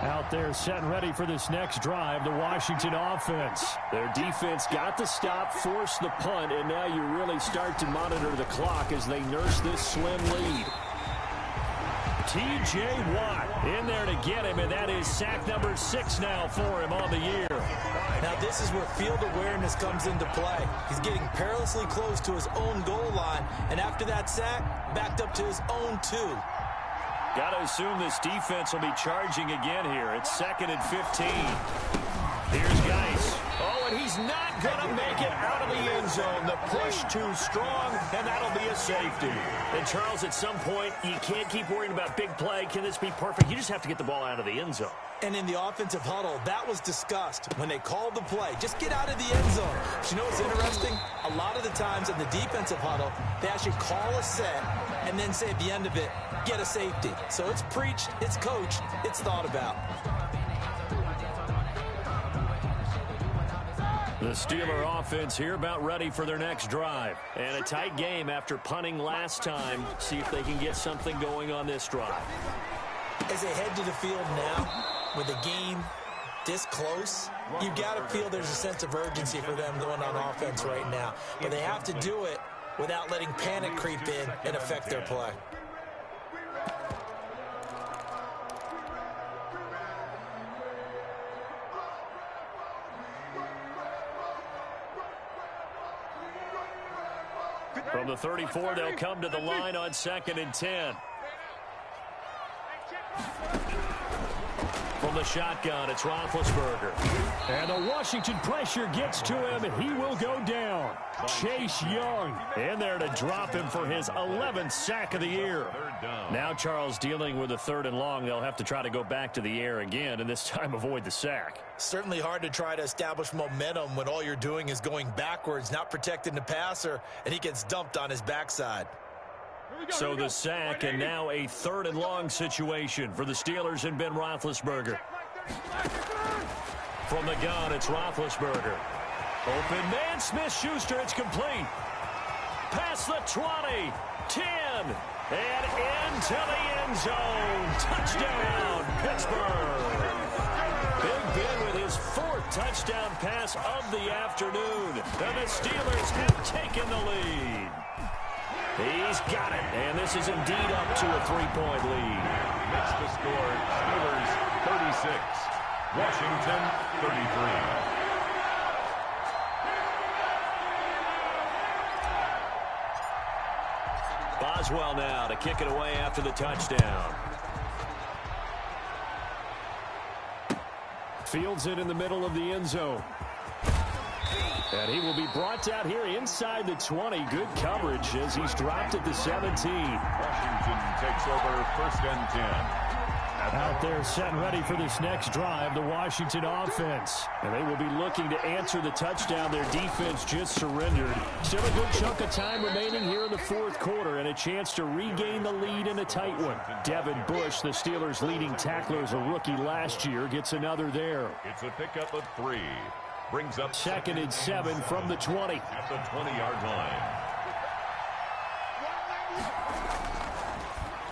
Out there set and ready for this next drive, the Washington offense. Their defense got the stop, forced the punt, and now you really start to monitor the clock as they nurse this slim lead. T.J. Watt in there to get him, and that is sack number 6 now for him on the year.
Now this is where field awareness comes into play. He's getting perilously close to his own goal line, and after that sack, backed up to his own 2.
Got to assume this defense will be charging again here. It's 2nd and 15. Here's Geis. Oh, and he's not going to make it out of the end zone. The push too strong, and that'll be a safety. And, Charles, at some point, you can't keep worrying about big play. Can this be perfect? You just have to get the ball out of the end zone.
And in the offensive huddle, that was discussed when they called the play. Just get out of the end zone. But you know what's interesting? A lot of the times in the defensive huddle, they actually call a set and then say at the end of it, get a safety. So it's preached, it's coached, it's thought about.
The Steeler offense here about ready for their next drive. And a tight game after punting last time. See if they can get something going on this drive.
As they head to the field now, with a game this close, you got to feel there's a sense of urgency for them going on offense right now. But they have to do it without letting panic creep in and affect their play.
From the 34, they'll come to the line on 2nd and 10. From the shotgun, it's Roethlisberger.
And the Washington pressure gets to him. He will go down. Chase Young in there to drop him for his 11th sack of the year.
Now Charles dealing with a 3rd and long. They'll have to try to go back to the air again, and this time avoid the sack.
Certainly hard to try to establish momentum when all you're doing is going backwards, not protecting the passer, and he gets dumped on his backside.
So the sack, and now a 3rd and long situation for the Steelers and Ben Roethlisberger. From the gun, it's Roethlisberger. Open man, Smith-Schuster, it's complete. Past the 20, 10, and into the end zone. Touchdown, Pittsburgh. Big Ben with his 4th touchdown pass of the afternoon. And the Steelers have taken the lead. He's got it, and this is indeed up to a 3-point lead.
Next to score, Steelers 36, Washington 33.
Boswell now to kick it away after the touchdown.
Fields it in the middle of the end zone. And he will be brought down here inside the 20. Good coverage as he's dropped at the 17.
Washington takes over 1st and 10.
Out there set and ready for this next drive, the Washington offense. And they will be looking to answer the touchdown their defense just surrendered. Still a good chunk of time remaining here in the 4th quarter and a chance to regain the lead in a tight one. Devin Bush, the Steelers' leading tackler as a rookie last year, gets another there.
It's a pickup of 3. Brings up
2nd and 7 from the 20.
At the 20-yard line.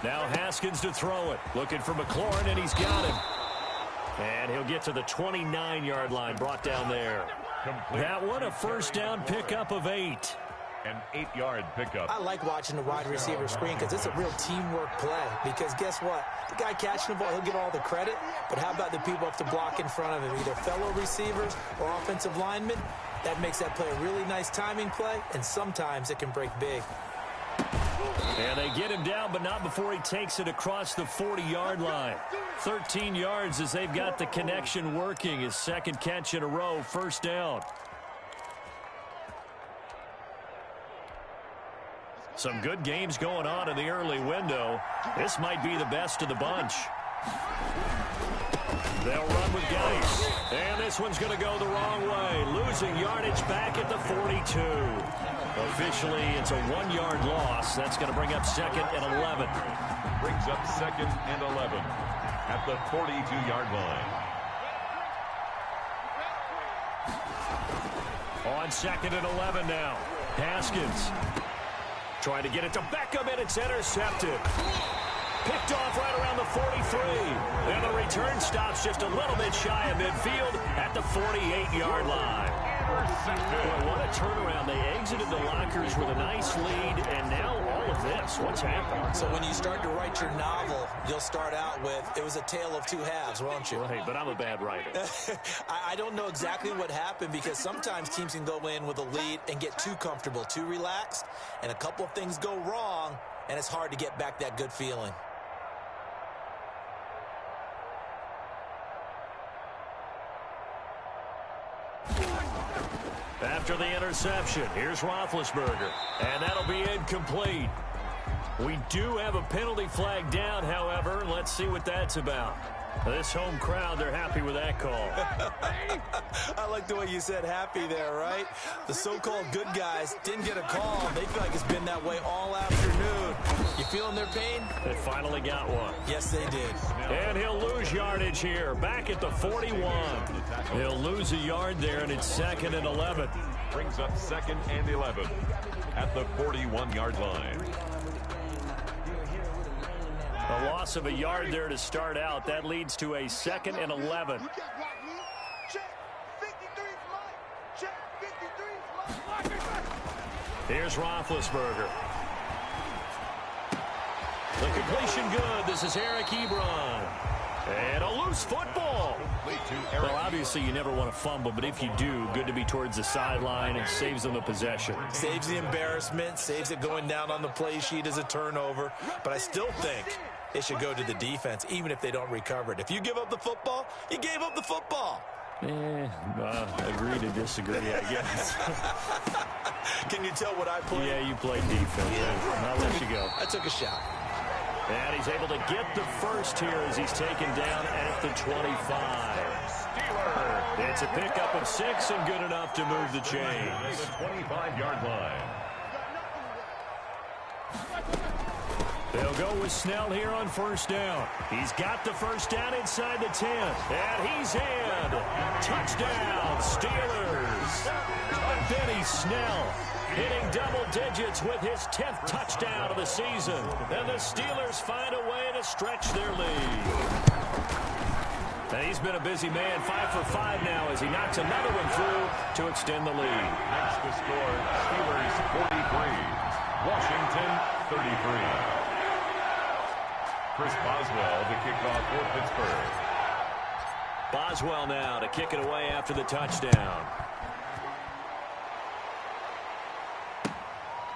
Now Haskins to throw it. Looking for McLaurin, and he's got him. And he'll get to the 29-yard line, brought down there. That one a 1st down pickup of 8.
An 8-yard pickup.
I like watching the wide receiver screen because it's a real teamwork play. Because guess what? The guy catching the ball, he'll get all the credit. But how about the people up to block in front of him? Either fellow receivers or offensive linemen. That makes that play a really nice timing play. And sometimes it can break big.
And they get him down, but not before he takes it across the 40-yard line. 13 yards as they've got the connection working. His 2nd catch in a row, 1st down. Some good games going on in the early window. This might be the best of the bunch. They'll run with Geis. And this one's going to go the wrong way. Losing yardage back at the 42. Officially, it's a 1-yard loss. That's going to bring up 2nd and 11.
Brings up 2nd and 11 at the 42-yard line.
On 2nd and 11 now. Haskins trying to get it to Beckham, and it's intercepted. Picked off right around the 43. And the return stops just a little bit shy of midfield at the 48-yard line. Boy, what a turnaround. They exited the lockers with a nice lead, and now all of this. What's happened?
So when you start to write your novel, you'll start out with, it was a tale of 2 halves, won't you?
Right, but I'm a bad writer.
I don't know exactly what happened because sometimes teams can go in with a lead and get too comfortable, too relaxed, and a couple of things go wrong, and it's hard to get back that good feeling.
After the interception, here's Roethlisberger, and that'll be incomplete. We do have a penalty flag down, however. Let's see what that's about. This home crowd, they're happy with that call.
I like the way you said happy there, right? The so-called good guys didn't get a call. They feel like it's been that way all afternoon. You feeling their pain?
They finally got one.
Yes, they did.
And he'll lose yardage here, back at the 41. He'll lose a yard there, and it's 2nd and 11.
Brings up 2nd and 11 at the 41-yard line.
A loss of a yard there to start out. That leads to a 2nd and 11. Here's Roethlisberger. The completion good. This is Eric Ebron. And a loose football. Well, obviously you never want to fumble, but if you do, good to be towards the sideline. It saves them the possession.
Saves the embarrassment, saves it going down on the play sheet as a turnover. But I still think it should go to the defense, even if they don't recover it. If you give up the football, you gave up the football.
Agree to disagree, I guess.
Can you tell what I played?
Yeah, you played defense. Yeah. I'll let you go.
I took a shot.
And he's able to get the first here as he's taken down at the 25. It's a pickup of 6 and good enough to move the chains.
The 25-yard line.
They'll go with Snell here on first down. He's got the first down inside the 10. And he's in. Touchdown, Steelers. Benny Snell hitting double digits with his 10th touchdown of the season. And the Steelers find a way to stretch their lead. And he's been a busy man, 5 for 5 now as he knocks another one through to extend the lead.
Makes the score Steelers 43, Washington 33. Chris Boswell, the kickoff for Pittsburgh.
Boswell now to kick it away after the touchdown.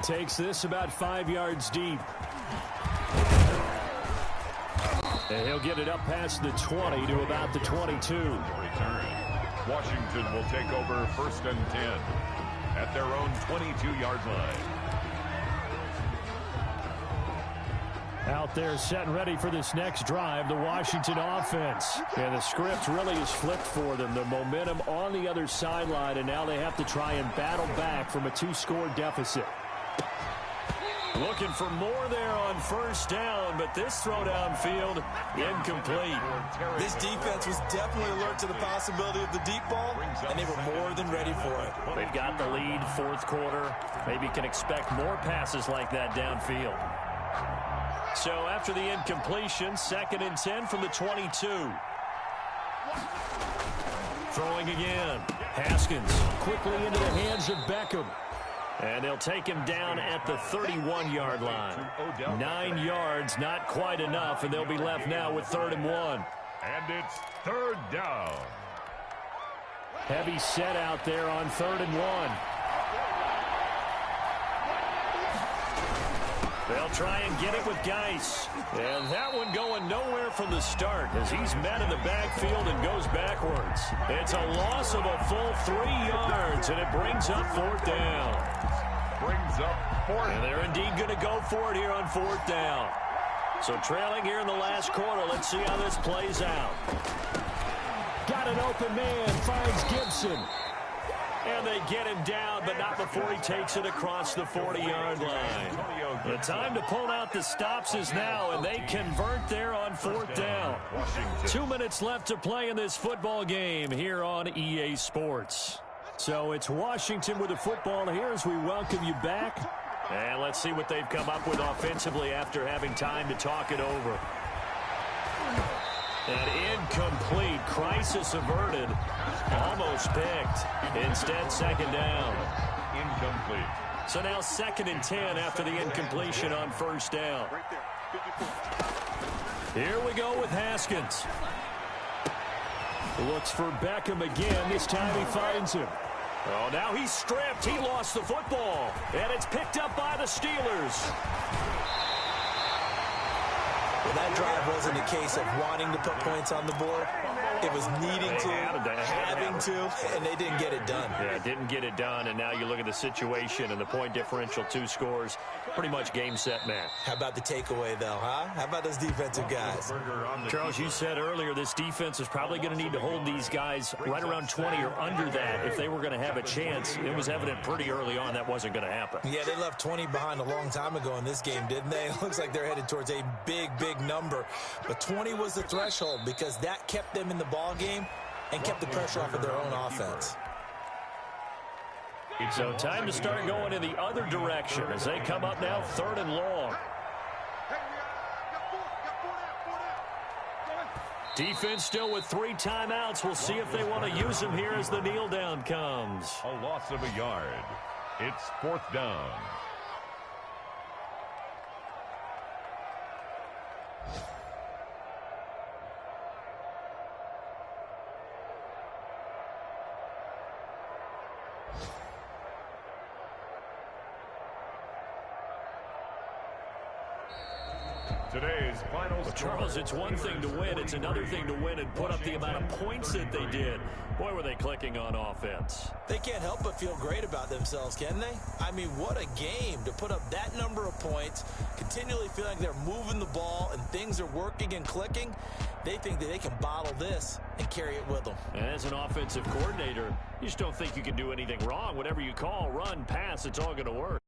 Takes this about 5 yards deep. And he'll get it up past the 20 to about the 22.
Return. Washington will take over 1st and 10 at their own 22-yard line.
Out there set and ready for this next drive, the Washington offense. And the script really is flipped for them. The momentum on the other sideline, and now they have to try and battle back from a 2-score deficit.
Looking for more there on first down, but this throw downfield incomplete.
This defense was definitely alert to the possibility of the deep ball, and they were more than ready for it.
They've got the lead, 4th quarter. Maybe can expect more passes like that downfield. So after the incompletion, 2nd and 10 from the 22. Throwing again. Haskins quickly into the hands of Beckham. And they'll take him down at the 31-yard line. 9 yards, not quite enough, and they'll be left now with 3rd and 1.
And it's 3rd down.
Heavy set out there on 3rd and 1.
They'll try and get it with Geis. And that one going nowhere from the start as he's met in the backfield and goes backwards. It's a loss of a full 3 yards, and it brings up 4th down. And they're indeed going to go for it here on 4th down. So trailing here in the last quarter, let's see how this plays out.
Got an open man, finds Gibson.
And they get him down, but not before he takes it across the 40-yard line. The time to pull out the stops is now, and they convert there on 4th down. 2 minutes left to play in this football game here on EA Sports.
So it's Washington with the football here as we welcome you back.
And let's see what they've come up with offensively after having time to talk it over. An incomplete, crisis averted, almost picked. Instead, 2nd down.
Incomplete.
So now 2nd and 10 after the incompletion on 1st down. Here we go with Haskins.
Looks for Beckham again. This time he finds him.
Oh, now he's stripped. He lost the football. And it's picked up by the Steelers.
Well, that drive wasn't a case of wanting to put points on the board. It was needing to, having to, and they didn't get it done.
Yeah, didn't get it done, and now you look at the situation and the point differential, 2 scores, pretty much game, set, match.
How about the takeaway, though, huh? How about those defensive guys?
Charles, you said earlier this defense is probably going to need to hold these guys right around 20 or under that if they were going to have a chance. It was evident pretty early on that wasn't going to happen.
Yeah, they left 20 behind a long time ago in this game, didn't they? It looks like they're headed towards a big, big number. But 20 was the threshold because that kept them in the ball game and kept the pressure off of their own offense.
So time to start going in the other direction as they come up now 3rd and long. Defense still with 3 timeouts. We'll see if they want to use them here as the kneel down comes.
A loss of a yard. It's 4th down. Today's final
Well, Charles, it's one thing to win. It's another thing to win and put up the amount of points that they did. Boy, were they clicking on offense.
They can't help but feel great about themselves, can they? I mean, what a game to put up that number of points, continually feeling like they're moving the ball and things are working and clicking. They think that they can bottle this and carry it with them.
And as an offensive coordinator, you just don't think you can do anything wrong. Whatever you call, run, pass, it's all going to work.